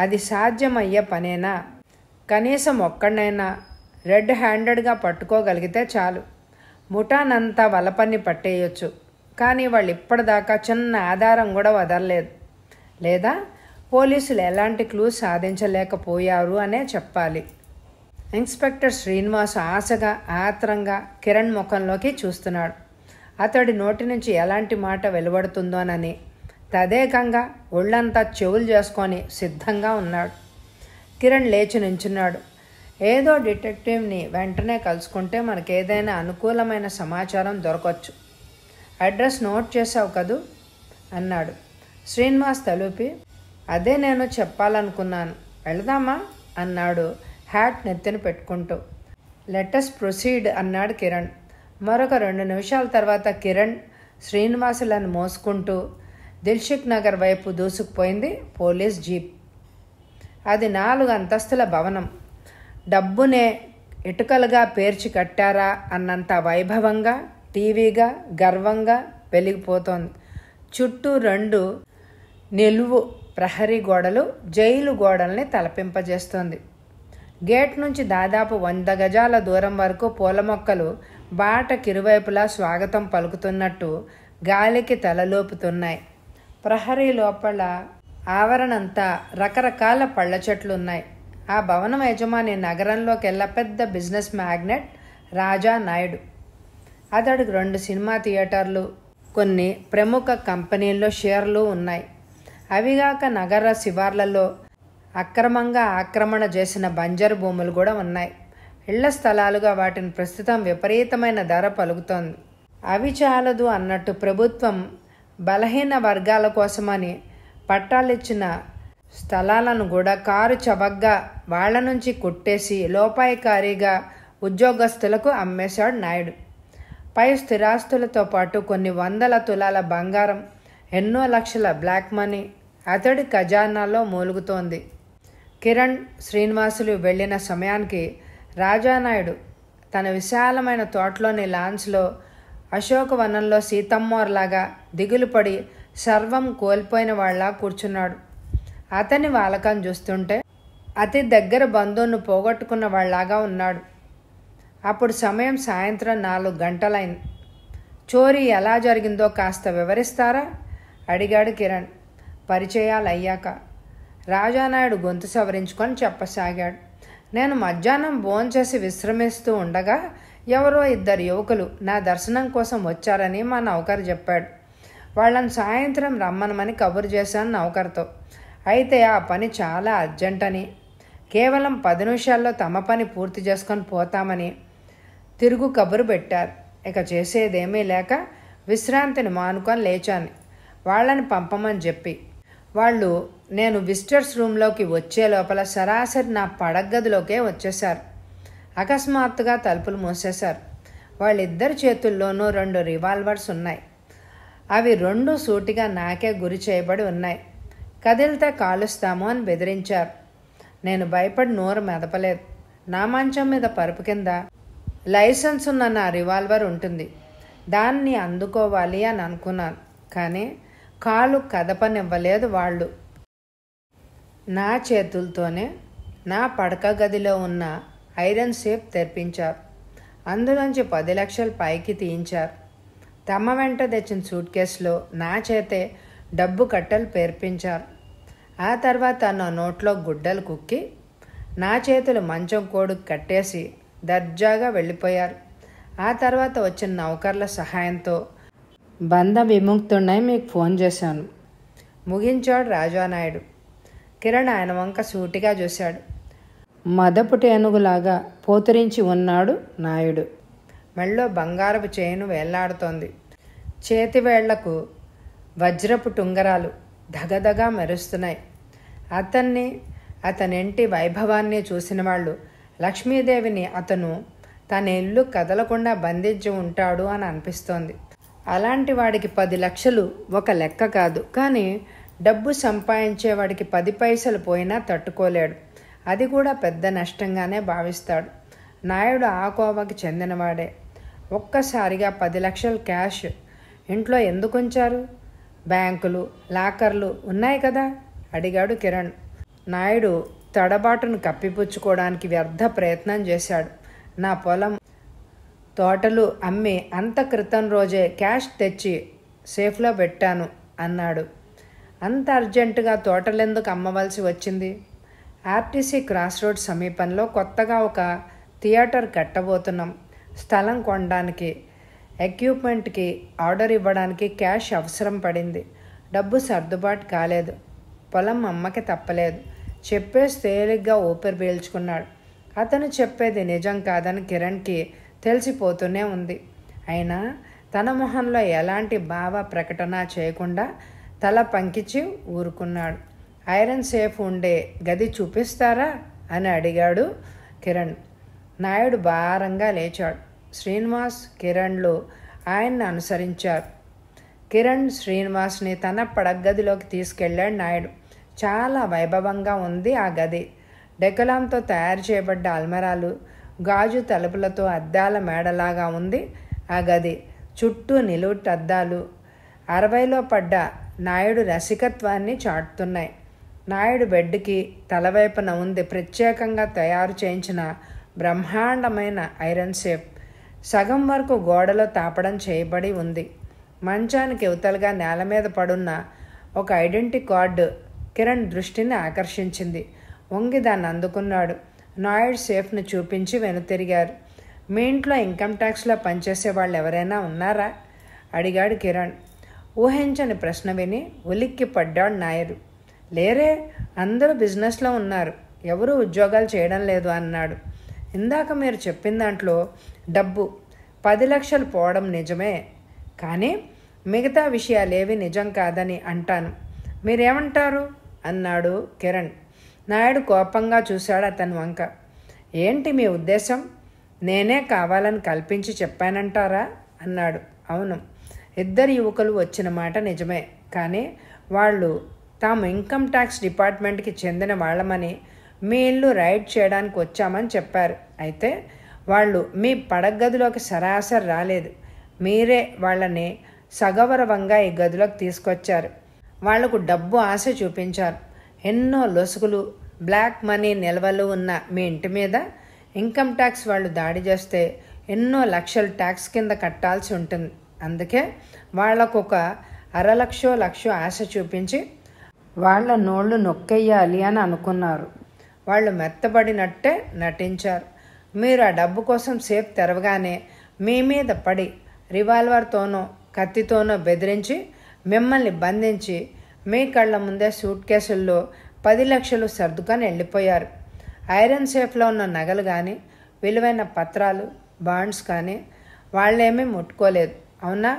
అది సాధ్యమయ్యే పనేనా? కనీసం ఒక్కడైనా రెడ్ హ్యాండెడ్గా పట్టుకోగలిగితే చాలు. ముఠానంతా వలపన్ని పట్టేయొచ్చు. కానీ వాళ్ళు ఇప్పటిదాకా చిన్న ఆధారం కూడా వదలలేదు. లేదా పోలీసులు ఎలాంటి క్లూ సాధించలేకపోయారు అనే చెప్పాలి. ఇన్స్పెక్టర్ శ్రీనివాస్ ఆశగా ఆత్రంగా కిరణ్ ముఖంలోకి చూస్తున్నాడు. అతడి నోటి నుంచి ఎలాంటి మాట వెలువడుతుందోనని తదేకంగా ఒళ్ళంతా చెవులు చేసుకొని సిద్ధంగా ఉన్నాడు. కిరణ్ లేచి నించున్నాడు. ఏదో డిటెక్టివ్ని వెంటనే కలుసుకుంటే మనకేదైనా అనుకూలమైన సమాచారం దొరకవచ్చు. అడ్రస్ నోట్ చేసావు కదూ అన్నాడు. శ్రీనివాస్ తలూపి అదే నేను చెప్పాలనుకున్నాను, వెళదామా అన్నాడు హ్యాట్ నెత్తిన పెట్టుకుంటూ. లెటస్ ప్రొసీడ్ అన్నాడు కిరణ్. మరొక 2 నిమిషాల తర్వాత కిరణ్ శ్రీనివాసులను మోసుకుంటూ దిల్షుక్ నగర్ వైపు దూసుకుపోయింది పోలీస్ జీప్. అది 4 అంతస్తుల భవనం. డబ్బునే ఇటుకలుగా పేర్చి కట్టారా అన్నంత వైభవంగా, టీవీగా, గర్వంగా వెలిగిపోతోంది. చుట్టూ 2 నిలువు ప్రహరీ గోడలు జైలు గోడల్ని తలపింపజేస్తోంది. గేట్ నుంచి దాదాపు 100 గజాల దూరం వరకు పూల మొక్కలు బాటకిరువైపులా స్వాగతం పలుకుతున్నట్టు గాలికి తలలోపుతున్నాయి. ప్రహరీ లోపల ఆవరణంతా రకరకాల పళ్ళ చెట్లు ఉన్నాయి. ఆ భవనం యజమాని నగరంలోకెల్లా పెద్ద బిజినెస్ మ్యాగ్నెట్ రాజా నాయుడు. అతడికి 2 సినిమా థియేటర్లు, కొన్ని ప్రముఖ కంపెనీల్లో షేర్లు ఉన్నాయి. అవిగాక నగర శివార్లలో అక్రమంగా ఆక్రమణ చేసిన బంజరు భూములు కూడా ఉన్నాయి. ఇళ్ల స్థలాలుగా వాటిని ప్రస్తుతం విపరీతమైన ధర పలుకుతోంది. అవి చాలదు అన్నట్టు ప్రభుత్వం బలహీన వర్గాల కోసమని పట్టాలిచ్చిన స్థలాలను కూడా కారు చవగ్గా వాళ్ల నుంచి కొట్టేసి లోపాయికారీగా ఉద్యోగస్తులకు అమ్మేశాడు నాయుడు. పై స్థిరాస్తులతో పాటు కొన్ని 100 తులాల బంగారం, ఎన్నో లక్షల బ్లాక్ మనీ అతడి ఖజానాలో మూలుగుతోంది. కిరణ్ శ్రీనివాసులు వెళ్లిన సమయానికి రాజానాయుడు తన విశాలమైన తోటలోని లాన్స్లో అశోకవనంలో సీతమ్మోర్లాగా దిగులుపడి సర్వం కోల్పోయిన వాళ్ళ కూర్చున్నాడు. అతని వాలకం చూస్తుంటే అతి దగ్గర బంధువును పోగొట్టుకున్న వాళ్ళలాగా ఉన్నాడు. అప్పుడు సమయం సాయంత్రం 4 గంటలైంది. చోరీ ఎలా జరిగిందో కాస్త వివరిస్తారా అడిగాడు కిరణ్. పరిచయాలు అయ్యాక రాజానాయుడు గొంతు సవరించుకొని చెప్పసాగాడు. నేను మధ్యాహ్నం భోంచేసి విశ్రమిస్తూ ఉండగా ఎవరో 2 యువకులు నా దర్శనం కోసం వచ్చారని మా నౌకరు చెప్పాడు. వాళ్ళని సాయంత్రం రమ్మనమని కబురు చేశాను నౌకర్తో. అయితే ఆ పని చాలా అర్జెంట్ అని, కేవలం 10 నిమిషాల్లో తమ పని పూర్తి చేసుకొని పోతామని తిరుగు కబురు పెట్టారు. ఇక చేసేదేమీ లేక విశ్రాంతిని మానుకొని లేచాను వాళ్ళని పంపమని చెప్పి. వాళ్ళు నేను విజిటర్స్ రూమ్లోకి వచ్చే లోపల సరాసరి నా పడగదిలోకే వచ్చేశారు. అకస్మాత్తుగా తలుపులు మూసేశారు. వాళ్ళిద్దరి చేతుల్లోనూ 2 రివాల్వర్స్ ఉన్నాయి. అవి 2 సూటిగా నాకే గురి చేయబడి ఉన్నాయి. కదిలితే కాలుస్తాము అని బెదిరించారు. నేను భయపడి నోరు మెదపలేదు. నా మంచం మీద పరుపు కింద లైసెన్స్ ఉన్న నా రివాల్వర్ ఉంటుంది. దాన్ని అందుకోవాలి అని అనుకున్నాను. కానీ కాలు కదపనివ్వలేదు వాళ్ళు. నా చేతులతోనే నా పడక గదిలో ఉన్న ఐరన్ సేఫ్ తెరిపించారు. అందులోంచి 10 లక్షలు పైకి తీయించారు. తమ వెంట తెచ్చిన సూట్ కేసులో నా చేతే డబ్బు కట్టలు పేర్పించారు. ఆ తర్వాత నా నోట్లో గుడ్డలు కుక్కి నా చేతులు మంచం కోడుకు కట్టేసి దర్జాగా వెళ్ళిపోయారు. ఆ తర్వాత వచ్చిన నౌకర్ల సహాయంతో బంధ విముక్తున్నై మీకు ఫోన్ చేశాను ముగించాడు రాజానాయుడు. కిరణ్ ఆయన వంక సూటిగా చూశాడు. మదపుటి ఏనుగులాగా పోతరించి ఉన్నాడు నాయుడు. మెళ్ళో బంగారపు చేయిను వేళ్లాడుతోంది. చేతివేళ్లకు వజ్రపు టుంగరాలు ధగధగా మెరుస్తున్నాయి. అతన్ని అతనింటి వైభవాన్ని చూసిన వాళ్ళు లక్ష్మీదేవిని అతను తన ఇల్లు కదలకుండా బంధించి ఉంటాడు అని అనిపిస్తోంది. అలాంటి వాడికి 10 లక్షలు ఒక లెక్క కాదు. కానీ డబ్బు సంపాదించేవాడికి 10 పైసలు పోయినా తట్టుకోలేడు. అది కూడా పెద్ద నష్టంగానే భావిస్తాడు. నాయుడు ఆ కోవకి చెందినవాడే. ఒక్కసారిగా 10 లక్షలు క్యాష్ ఇంట్లో ఎందుకు ఉంచారు? బ్యాంకులు, లాకర్లు ఉన్నాయి కదా అడిగాడు కిరణ్. నాయుడు తడబాటును కప్పిపుచ్చుకోవడానికి వ్యర్థ ప్రయత్నం చేశాడు. నా పొలం, తోటలు అమ్మి అంత క్రితం రోజే క్యాష్ తెచ్చి సేఫ్లో పెట్టాను అన్నాడు. అంత అర్జెంటుగా తోటలెందుకు అమ్మవలసి వచ్చింది? ఆర్టీసీ క్రాస్ రోడ్ సమీపంలో కొత్తగా ఒక థియేటర్ కట్టబోతున్నాం. స్థలం కొనడానికి, ఎక్విప్మెంట్కి ఆర్డర్ ఇవ్వడానికి క్యాష్ అవసరం పడింది. డబ్బు సర్దుబాటు కాలేదు. పొలం అమ్మకి తప్పలేదు. చెప్పేసి తేలిగ్గా ఊపిరి పీల్చుకున్నాడు. అతను చెప్పేది నిజం కాదని కిరణ్కి తెలిసిపోతూనే ఉంది. అయినా తన మొహంలో ఎలాంటి భావ ప్రకటన చేయకుండా తల పంకించి ఊరుకున్నాడు. ఐరన్ సేఫ్ ఉండే గది చూపిస్తారా అని అడిగాడు కిరణ్. నాయుడు భారంగా లేచాడు. శ్రీనివాస్, కిరణ్లు ఆయన్ని అనుసరించారు. కిరణ్ శ్రీనివాస్ని తన పడగదిలోకి తీసుకెళ్ళాడు నాయుడు. చాలా వైభవంగా ఉంది ఆ గది. డెకలాంతో తయారు చేయబడ్డ అల్మరాలు, గాజు తలుపులతో అద్దాల మేడలాగా ఉంది ఆ గది. చుట్టూ నిలువుట అద్దాలు 60లో పడ్డ నాయుడు రసికత్వాన్ని చాటుతున్నాయి. నాయుడు బెడ్కి తలవైపున ఉంది ప్రత్యేకంగా తయారు చేయించిన బ్రహ్మాండమైన ఐరన్ సేఫ్. సగం వరకు గోడలో తాపడం చేయబడి ఉంది. మంచానికి ఇవతలుగా నేల మీద పడున్న ఒక ఐడెంటిటీ కార్డు కిరణ్ దృష్టిని ఆకర్షించింది. వంగి దాన్ని అందుకున్నాడు. నాయుడు సేఫ్ను చూపించి వెనుతిరిగారు. మీ ఇంట్లో ఇన్కమ్ ట్యాక్స్లో పనిచేసే వాళ్ళు ఎవరైనా ఉన్నారా అడిగాడు కిరణ్. ఊహించని ప్రశ్న విని ఉలిక్కి పడ్డాడు నాయుడు. లేరే, అందరూ బిజినెస్లో ఉన్నారు, ఎవరూ ఉద్యోగాలు చేయడం లేదు అన్నాడు. ఇందాక మీరు చెప్పిన దాంట్లో డబ్బు 10 లక్షలు పోవడం నిజమే, కానీ మిగతా విషయాలేవి నిజం కాదని అంటాను. మీరేమంటారు అన్నాడు కిరణ్. నాయుడు కోపంగా చూశాడు అతని వంక. ఏంటి మీ ఉద్దేశం? నేనే కావాలని కల్పించి చెప్పానంటారా అన్నాడు. అవును, 2 యువకులు వచ్చిన మాట నిజమే, కానీ వాళ్ళు తాము ఇన్కమ్ ట్యాక్స్ డిపార్ట్మెంట్కి చెందిన వాళ్ళమని మీ ఇల్లు రైడ్ చేయడానికి వచ్చామని చెప్పారు. అయితే వాళ్ళు మీ పడగదిలోకి సరాసరి రాలేదు. మీరే వాళ్ళని సగౌరవంగా ఈ గదిలోకి తీసుకొచ్చారు. వాళ్లకు డబ్బు ఆశ చూపించారు. ఎన్నో లొసుగులు, బ్లాక్ మనీ నిల్వలు ఉన్న మీ ఇంటి మీద ఇన్కమ్ ట్యాక్స్ వాళ్ళు దాడి చేస్తే ఎన్నో లక్షలు ట్యాక్స్ కింద కట్టాల్సి ఉంటుంది. అందుకే వాళ్లకు ఒక 1/2 లక్షో లక్షో ఆశ చూపించి వాళ్ళ నోళ్ళు నొక్కెయ్యాలి అని అనుకున్నారు. వాళ్ళు మెత్తబడినట్టే నటించారు. మీరు ఆ డబ్బు కోసం సేఫ్ తెరవగానే మీ మీద పడి రివాల్వర్తోనో కత్తితోనో బెదిరించి మిమ్మల్ని బంధించి మీ కళ్ళ ముందే సూట్ కేసుల్లో 10 లక్షలు సర్దుకొని వెళ్ళిపోయారు. ఐరన్ సేఫ్లో ఉన్న నగలు కానీ విలువైన పత్రాలు బాండ్స్ కానీ వాళ్ళేమీ ముట్టుకోలేదు, అవునా?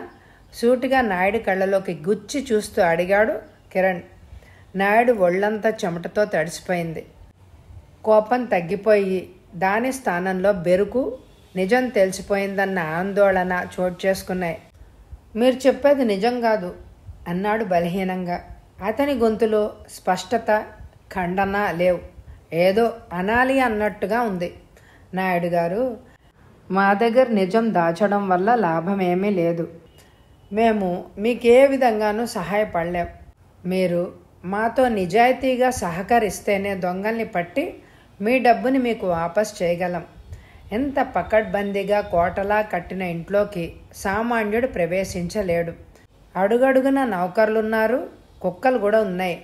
సూటిగా నాయుడు కళ్ళలోకి గుచ్చి చూస్తూ అడిగాడు కిరణ్. నాయుడు ఒళ్ళంతా చెమటతో తడిసిపోయింది. కోపం తగ్గిపోయి దాని స్థానంలో బెరుకు, నిజం తెలిసిపోయిందన్న ఆందోళన చోటు చేసుకున్నాయి. మీరు చెప్పేది నిజం కాదు అన్నాడు బలహీనంగా. అతని గొంతులో స్పష్టత, ఖండన లేవు. ఏదో అనాలి అన్నట్టుగా ఉంది. నాయుడు గారు, మా దగ్గర నిజం దాచడం వల్ల లాభమేమీ లేదు. మేము మీకే విధంగానూ సహాయపడలేం. మీరు మాతో నిజాయితీగా సహకరిస్తేనే దొంగల్ని పట్టి మీ డబ్బుని మీకు వాపస్ చేయగలం. ఎంత పకడ్బందీగా కోటలా కట్టిన ఇంట్లోకి సామాన్యుడు ప్రవేశించలేడు. అడుగడుగున నౌకర్లున్నారు, కుక్కలు కూడా ఉన్నాయి.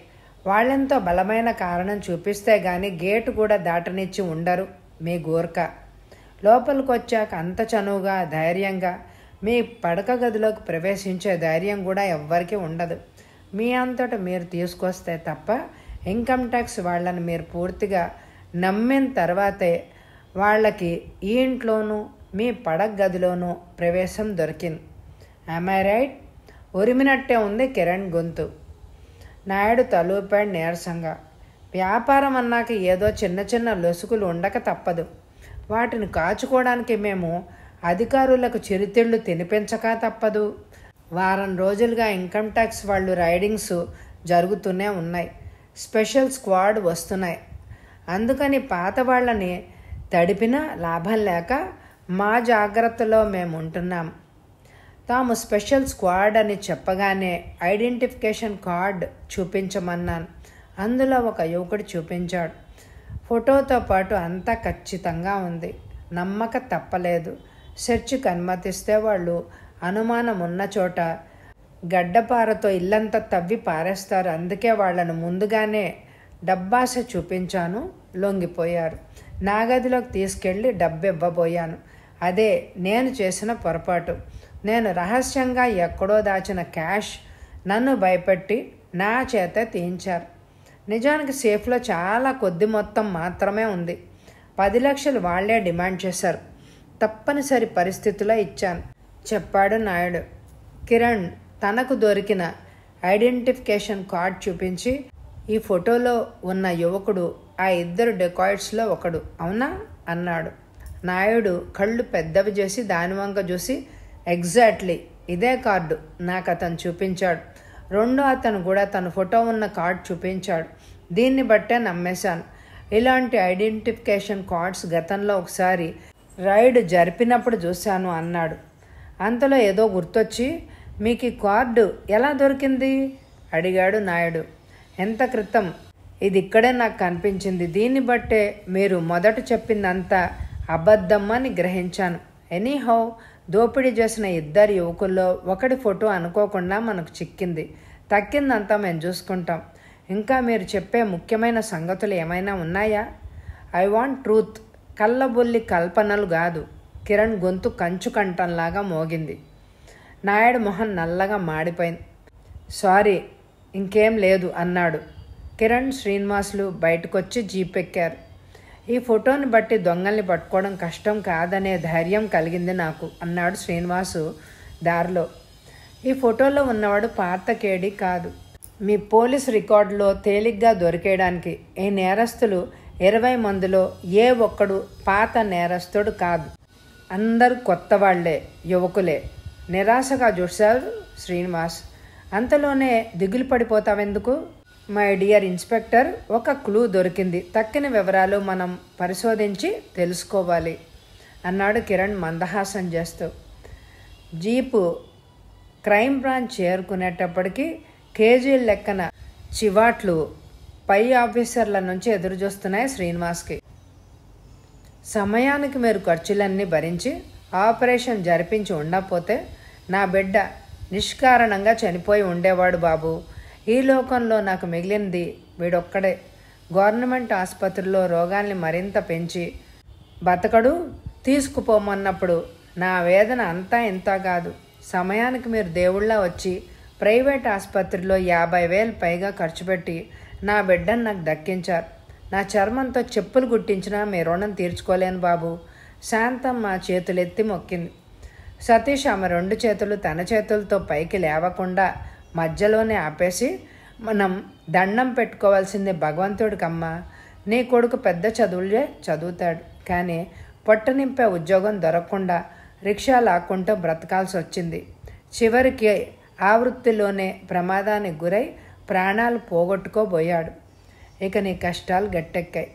వాళ్ళెంతో బలమైన కారణం చూపిస్తే గాని గేటు కూడా దాటనిచ్చి ఉండరు మీ గూర్ఖా. లోపలికి వచ్చాక అంత చనువుగా ధైర్యంగా మీ పడక గదిలోకి ప్రవేశించే ధైర్యం కూడా ఎవ్వరికీ ఉండదు. మీ అంతట మీరు తీసుకొస్తే తప్ప ఇన్కమ్ ట్యాక్స్ వాళ్ళని మీరు పూర్తిగా నమ్మిన తర్వాతే వాళ్ళకి ఈ ఇంట్లోనూ మీ పడక గదిలోనూ ప్రవేశం దొరికింది. Am I right? ఉరిమినట్టే ఉంది కిరణ్ గొంతు. నాయుడు తలూపాడు నీరసంగా. వ్యాపారం అన్నాక ఏదో చిన్న చిన్న లొసుకులు ఉండక తప్పదు. వాటిని కాచుకోవడానికి మేము అధికారులకు చిరుతిళ్ళు తినిపించక తప్పదు. వారం రోజులుగా ఇన్కమ్ ట్యాక్స్ వాళ్ళు రైడింగ్స్ జరుగుతూనే ఉన్నాయి. స్పెషల్ స్క్వాడ్ వస్తున్నాయి. అందుకని పాత వాళ్ళని తడిపినా లాభం లేక మా జాగ్రత్తలో మేము ఉంటున్నాం. తాము స్పెషల్ స్క్వాడ్ అని చెప్పగానే ఐడెంటిఫికేషన్ కార్డ్ చూపించమన్నాను. అందులో ఒక యువకుడు చూపించాడు. ఫోటోతో పాటు అంతా ఖచ్చితంగా ఉంది. నమ్మక తప్పలేదు. సెర్చ్కి అనుమతిస్తే వాళ్ళు అనుమానం ఉన్న చోట గడ్డపారతో ఇల్లంతా తవ్వి పారేస్తారు. అందుకే వాళ్ళను ముందుగానే డబ్బాస చూపించాను. లొంగిపోయారు. నా గదిలోకి తీసుకెళ్ళి డబ్బు ఇవ్వబోయాను. అదే నేను చేసిన పొరపాటు. నేను రహస్యంగా ఎక్కడో దాచిన క్యాష్ నన్ను భయపెట్టి నా చేత తీయించారు. నిజానికి సేఫ్లో చాలా కొద్ది మొత్తం మాత్రమే ఉంది. 10 లక్షలు వాళ్లే డిమాండ్ చేశారు. తప్పనిసరి పరిస్థితిలో ఇచ్చాను చెప్పాడు నాయుడు. కిరణ్ తనకు దొరికిన ఐడెంటిఫికేషన్ కార్డ్ చూపించి, ఈ ఫోటోలో ఉన్న యువకుడు ఆ 2 డెకాయిట్స్లో ఒకడు, అవునా అన్నాడు. నాయుడు కళ్ళు పెద్దవి చేసి దాని వంక చూసి, ఎగ్జాక్ట్లీ ఇదే కార్డు నాకు అతను చూపించాడు. రెండో అతను కూడా తన ఫోటో ఉన్న కార్డు చూపించాడు. దీన్ని బట్టే నమ్మేశాను. ఇలాంటి ఐడెంటిఫికేషన్ కార్డ్స్ గతంలో ఒకసారి రైడ్ జరిపినప్పుడు చూశాను అన్నాడు. అంతలో ఏదో గుర్తొచ్చి, మీకు ఈ కార్డు ఎలా దొరికింది అడిగాడు నాయుడు. ఎంత క్రితం? ఇది ఇక్కడే నాకు కనిపించింది. దీన్ని బట్టే మీరు మొదట చెప్పిందంతా అబద్ధం అని గ్రహించాను. ఎనీహౌ దోపిడీ చేసిన 2 యువకుల్లో ఒకటి ఫోటో అనుకోకుండా మనకు చిక్కింది. తక్కిందంతా మేము చూసుకుంటాం. ఇంకా మీరు చెప్పే ముఖ్యమైన సంగతులు ఏమైనా ఉన్నాయా? I want truth. కళ్ళబొల్లి కల్పనలు కాదు. కిరణ్ గొంతు కంచు కంఠంలాగా మోగింది. నాయుడు మొహం నల్లగా మాడిపోయింది. సారీ, ఇంకేం లేదు అన్నాడు. కిరణ్, శ్రీనివాసులు బయటకొచ్చి జీప్ ఎక్కారు. ఈ ఫోటోని బట్టి దొంగల్ని పట్టుకోవడం కష్టం కాదనే ధైర్యం కలిగింది నాకు అన్నాడు శ్రీనివాసు దారిలో. ఈ ఫోటోలో ఉన్నవాడు పాత కేడి కాదు. మీ పోలీస్ రికార్డులో తేలిగ్గా దొరికేయడానికి ఈ నేరస్తులు 20 మందిలో ఏ ఒక్కడు పాత నేరస్తుడు కాదు. అందరూ కొత్త వాళ్లే, యువకులే. నిరాశగా చూశారు శ్రీనివాస్. అంతలోనే దిగులు పడిపోతావెందుకు? మై డియర్ ఇన్స్పెక్టర్, ఒక క్లూ దొరికింది. తక్కిన వివరాలు మనం పరిశోధించి తెలుసుకోవాలి అన్నాడు కిరణ్ మందహాసం చేస్తూ. జీపు క్రైమ్ బ్రాంచ్ చేరుకునేటప్పటికీ కేజీల లెక్కన చివాట్లు పై ఆఫీసర్ల నుంచి ఎదురుచూస్తున్నాయి శ్రీనివాస్కి. సమయానికి మీరు ఖర్చులన్నీ భరించి ఆపరేషన్ జరిపించి ఉండకపోతే నా బిడ్డ నిష్కారణంగా చనిపోయి ఉండేవాడు బాబు. ఈ లోకంలో నాకు మిగిలింది వీడొక్కడే. గవర్నమెంట్ ఆసుపత్రిలో రోగాల్ని మరింత పెంచి బతకడు తీసుకుపోమన్నప్పుడు నా వేదన అంతా ఇంత కాదు. సమయానికి మీరు దేవుళ్ళ వచ్చి ప్రైవేట్ ఆసుపత్రిలో 50,000 పైగా ఖర్చు పెట్టి నా బిడ్డను నాకు దక్కించారు. నా చర్మంతో చెప్పులు గుట్టించినా మీ రుణం తీర్చుకోలేను బాబు. శాంతమ్మ చేతులెత్తి మొక్కింది. సతీష్ ఆమె 2 చేతులు తన చేతులతో పైకి లేవకుండా మధ్యలోనే ఆపేసి, మనం దండం పెట్టుకోవాల్సింది భగవంతుడికమ్మా. నీ కొడుకు పెద్ద చదువులే చదువుతాడు, కానీ పొట్ట నింపే ఉద్యోగం దొరకకుండా రిక్షా లాక్కుంటూ బ్రతకాల్సి వచ్చింది. చివరికి ఆ వృత్తిలోనే ప్రమాదానికి గురై ప్రాణాలు పోగొట్టుకోబోయాడు. ఇక నీ కష్టాలు గట్టెక్కాయి.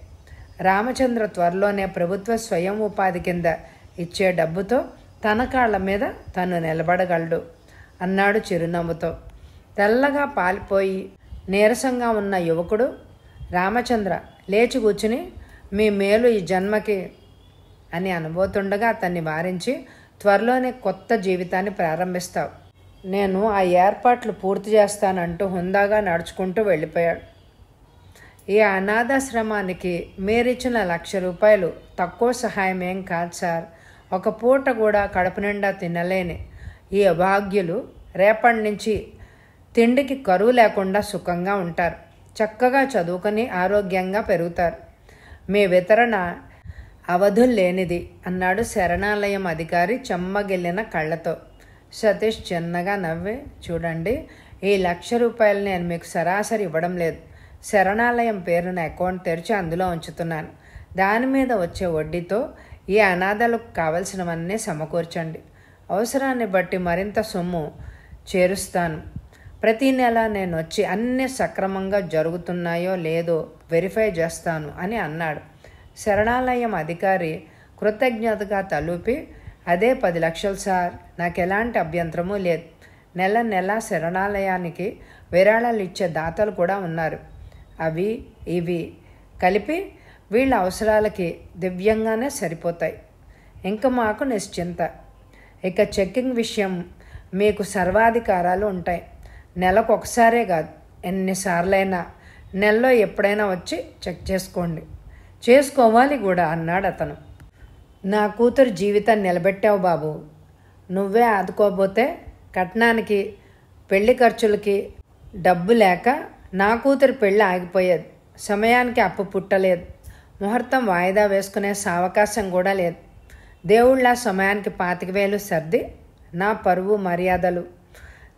రామచంద్ర త్వరలోనే ప్రభుత్వ స్వయం ఉపాధి కింద ఇచ్చే డబ్బుతో తన కాళ్ళ మీద తను నిలబడగలడు అన్నాడు చిరునవ్వుతో. తెల్లగా పాలిపోయి నీరసంగా ఉన్న యువకుడు రామచంద్ర లేచి కూర్చుని, మీ మేలు ఈ జన్మకి అని అనబోతుండగా అతన్ని వారించి, త్వరలోనే కొత్త జీవితాన్ని ప్రారంభిస్తావు. నేను ఆ ఏర్పాట్లు పూర్తి చేస్తానంటూ హుందాగా నడుచుకుంటూ వెళ్ళిపోయాడు. ఈ అనాథాశ్రమానికి మీరిచ్చిన 1,00,000 రూపాయలు తక్కువ సహాయం ఏం కాదు సార్. ఒక పూట కూడా కడుపు నిండా తినలేని ఈ అభాగ్యులు రేపటి నుంచి తిండికి కరువు లేకుండా సుఖంగా ఉంటారు. చక్కగా చదువుకొని ఆరోగ్యంగా పెరుగుతారు. మీ వితరణ అవధులు లేనిది అన్నాడు శరణాలయం అధికారి చెమ్మగిల్లిన కళ్ళతో. సతీష్ చిన్నగా నవ్వి, చూడండి, ఈ 1,00,000 రూపాయలు నేను మీకు సరాసరి ఇవ్వడం లేదు. శరణాలయం పేరున అకౌంట్ తెరిచి అందులో ఉంచుతున్నాను. దాని మీద వచ్చే వడ్డీతో ఈ అనాథలకు కావలసినవన్నీ సమకూర్చండి. అవసరాన్ని బట్టి మరింత సొమ్ము చేరుస్తాను. ప్రతి నెల నేను వచ్చి అన్నీ సక్రమంగా జరుగుతున్నాయో లేదో వెరిఫై చేస్తాను అని అన్నాడు. శరణాలయం అధికారి కృతజ్ఞతగా తలూపి, అదే 10 లక్షలు సార్, నాకు ఎలాంటి అభ్యంతరమూ లేదు. నెల నెల శరణాలయానికి విరాళాలు ఇచ్చే దాతలు కూడా ఉన్నారు. అవి ఇవి కలిపి వీళ్ళ అవసరాలకి దివ్యంగానే సరిపోతాయి. ఇంకా మాకు నిశ్చింత. ఇక చెక్కింగ్ విషయం మీకు సర్వాధికారాలు ఉంటాయి. నెలకు ఒకసారే కాదు, ఎన్నిసార్లైనా నెలలో ఎప్పుడైనా వచ్చి చెక్ చేసుకోండి. చేసుకోవాలి కూడా అన్నాడు అతను. నా కూతురు జీవితాన్ని నిలబెట్టావు బాబు. నువ్వే ఆదుకోబోతే కట్నానికి పెళ్లి ఖర్చులకి డబ్బు లేక నా కూతురు పెళ్ళి ఆగిపోయేది. సమయానికి అప్పు పుట్టలేదు. ముహూర్తం వాయిదా వేసుకునే సావకాశం కూడా లేదు. దేవుళ్ళ సమయానికి 25,000 సర్ది నా పరువు మర్యాదలు,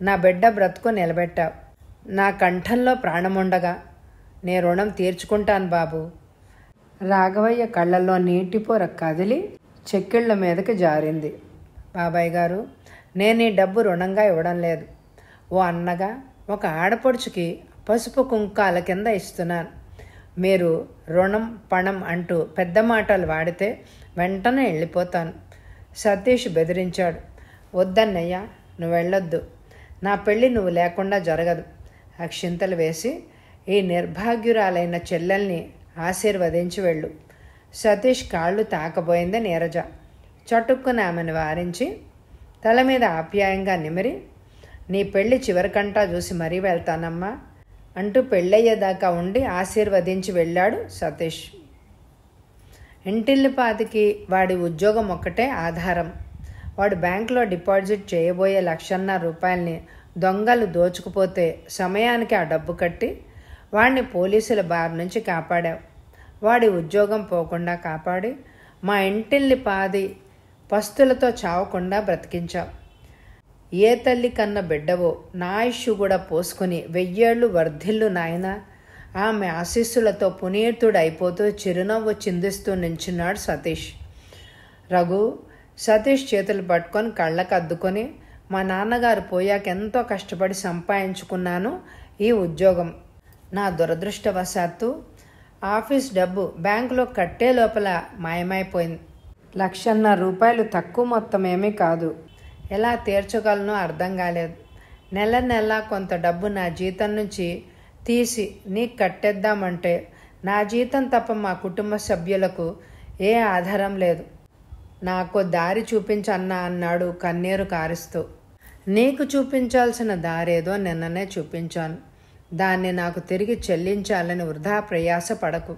నా బిడ్డ బ్రతుకు నిలబెట్టావు. నా కంఠంలో ప్రాణముండగా నే రుణం తీర్చుకుంటాను బాబు. రాఘవయ్య కళ్ళల్లో నీటిపొర కదిలి చెక్కిళ్ల మీదకి జారింది. బాబాయ్ గారు, నేను ఈ డబ్బు రుణంగా ఇవ్వడం లేదు. ఓ అన్నగా, ఒక ఆడపడుచుకి పసుపు కుంకాల కింద ఇస్తున్నాను. మీరు రుణం పణం అంటూ పెద్ద మాటలు వాడితే వెంటనే వెళ్ళిపోతాను. సతీష్ బెదిరించాడు. వద్దన్నయ్యా, నువ్వు వెళ్ళొద్దు. నా పెళ్ళి నువ్వు లేకుండా జరగదు. అక్షింతలు వేసి ఈ నిర్భాగ్యురాలైన చెల్లెల్ని ఆశీర్వదించి వెళ్ళు. సతీష్ కాళ్ళు తాకబోయింది నీరజ. చటుక్కున ఆమెను వారించి తల మీద ఆప్యాయంగా నిమిరి, నీ పెళ్ళి చివరికంటా చూసి మరీ వెళ్తానమ్మా అంటూ పెళ్ళయ్యేదాకా ఉండి ఆశీర్వదించి వెళ్ళాడు సతీష్. ఇంటిల్లిపాతికి వాడి ఉద్యోగం ఒక్కటే ఆధారం. వాడు బ్యాంకులో డిపాజిట్ చేయబోయే 1,50,000 రూపాయలని దొంగలు దోచుకుపోతే సమయానికి ఆ డబ్బు కట్టి వాడిని పోలీసుల బారి నుంచి కాపాడావు. వాడి ఉద్యోగం పోకుండా కాపాడి మా ఇంటిల్లిపాది పస్తులతో చావకుండా బ్రతికించావు. ఏ తల్లి కన్న బిడ్డవో నా ఆయుష్షు కూడా పోసుకుని 1000 ఏళ్ళు వర్ధిల్లు నాయన. ఆమె ఆశీస్సులతో పునీతుడు అయిపోతూ చిరునవ్వు చిందిస్తూ నించున్నాడు సతీష్. రఘు, సతీష్ చేతులు పట్టుకొని కళ్ళకు అద్దుకొని, మా నాన్నగారు పోయాక ఎంతో కష్టపడి సంపాదించుకున్నాను ఈ ఉద్యోగం. నా దురదృష్టవశాత్తు ఆఫీస్ డబ్బు బ్యాంకులో కట్టే లోపల మాయమైపోయింది. 1,50,000 రూపాయలు తక్కువ మొత్తం ఏమీ కాదు. ఎలా తీర్చగలనో అర్థం కాలేదు. నెల నెల కొంత డబ్బు నా జీతం నుంచి తీసి నీకు కట్టేద్దామంటే నా జీతం తప్ప మా కుటుంబ సభ్యులకు ఏ ఆధారం లేదు. నాకు దారి చూపించన్నా అన్నాడు కన్నీరు కారుస్తూ. నీకు చూపించాల్సిన దారేదో నిన్ననే చూపించాను. దాన్ని నాకు తిరిగి చెల్లించాలని వృధా ప్రయాస పడకు.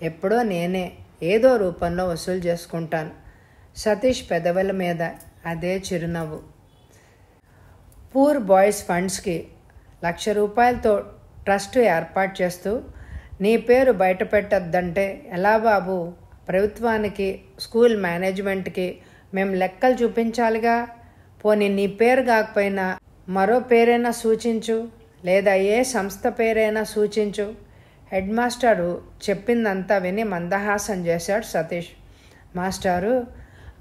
ఎప్పుడో నేనే ఏదో రూపంలో వసూలు చేసుకుంటాను. సతీష్ పెదవుల మీద అదే చిరునవ్వు. పూర్ బాయ్స్ ఫండ్స్కి 1,00,000 రూపాయలతో ట్రస్ట్ ఏర్పాటు చేస్తూ నీ పేరు బయట పెట్టద్దంటే ఎలా బాబు? ప్రభుత్వానికి, స్కూల్ మేనేజ్మెంట్కి మేము లెక్కలు చూపించాలిగా. పోనీ నీ పేరు కాకపోయినా మరో పేరైనా సూచించు, లేదా ఏ సంస్థ పేరైనా సూచించు. హెడ్ మాస్టారు చెప్పిందంతా విని మందహాసం చేశాడు సతీష్. మాస్టారు,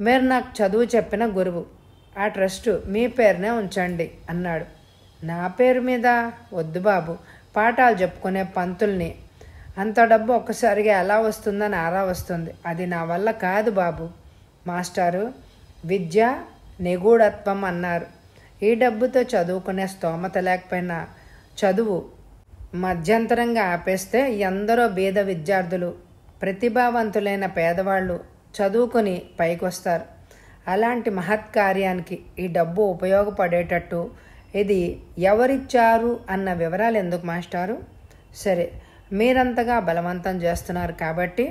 మీరు నాకు చదువు చెప్పిన గురువు, ఆ ట్రస్టు మీ పేరునే ఉంచండి అన్నాడు. నా పేరు మీద వద్దు బాబు, పాఠాలు చెప్పుకునే పంతుల్ని. అంత డబ్బు ఒక్కసారిగా ఎలా వస్తుందని ఆరా వస్తుంది. అది నా వల్ల కాదు బాబు. మాస్టారు, విద్య నిగూఢత్వం అన్నారు. ఈ డబ్బుతో చదువుకునే స్తోమత లేకపోయినా చదువు మధ్యంతరంగా ఆపేస్తే ఎందరో బీద విద్యార్థులు, ప్రతిభావంతులైన పేదవాళ్ళు చదువుకొని పైకొస్తారు. అలాంటి మహత్కార్యానికి ఈ డబ్బు ఉపయోగపడేటట్టు ఇది ఎవరిచ్చారు అన్న వివరాలు ఎందుకు మాస్టారు? సరే, మీరంతగా బలవంతం చేస్తున్నారు కాబట్టి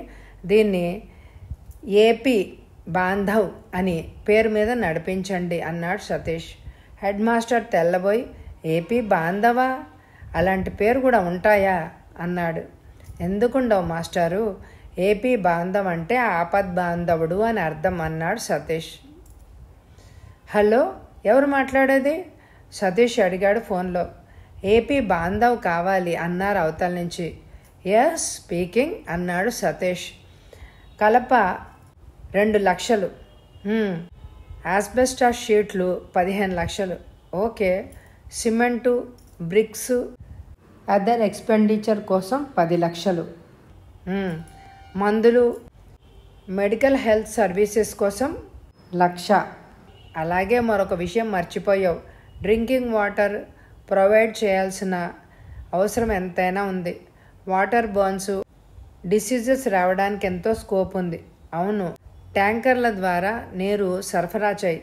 దీన్ని ఏపీ బాంధవ్ అని పేరు మీద నడిపించండి అన్నాడు సతీష్. హెడ్ మాస్టర్ తెల్లబోయి, ఏపీ బాంధవా? అలాంటి పేరు కూడా ఉంటాయా అన్నాడు. ఎందుకుండవు మాస్టారు, ఏపీ బాంధవ్ అంటే ఆపద్ బాంధవుడు అని అర్థం అన్నాడు సతీష్. హలో, ఎవరు మాట్లాడేది? సతీష్ అడిగాడు ఫోన్లో. ఏపీ బాంధవ్ కావాలి అన్నారు అవతల నుంచి. ఎస్ స్పీకింగ్ అన్నాడు సతీష్. కలప 2 లక్షలు, ఆస్బెస్టాస్ షీట్లు 15 లక్షలు. Okay. Cement, bricks, other expenditure కోసం 10 లక్షలు. మందులు, మెడికల్ హెల్త్ సర్వీసెస్ కోసం 1,00,000. అలాగే మరొక విషయం మర్చిపోయావు, డ్రింకింగ్ వాటర్ ప్రొవైడ్ చేయాల్సిన అవసరం ఎంతైనా ఉంది. వాటర్ బర్న్స్, డిసీజెస్ రావడానికి ఎంతో స్కోప్ ఉంది. అవును, ట్యాంకర్ల ద్వారా నీరు సరఫరా చేయి.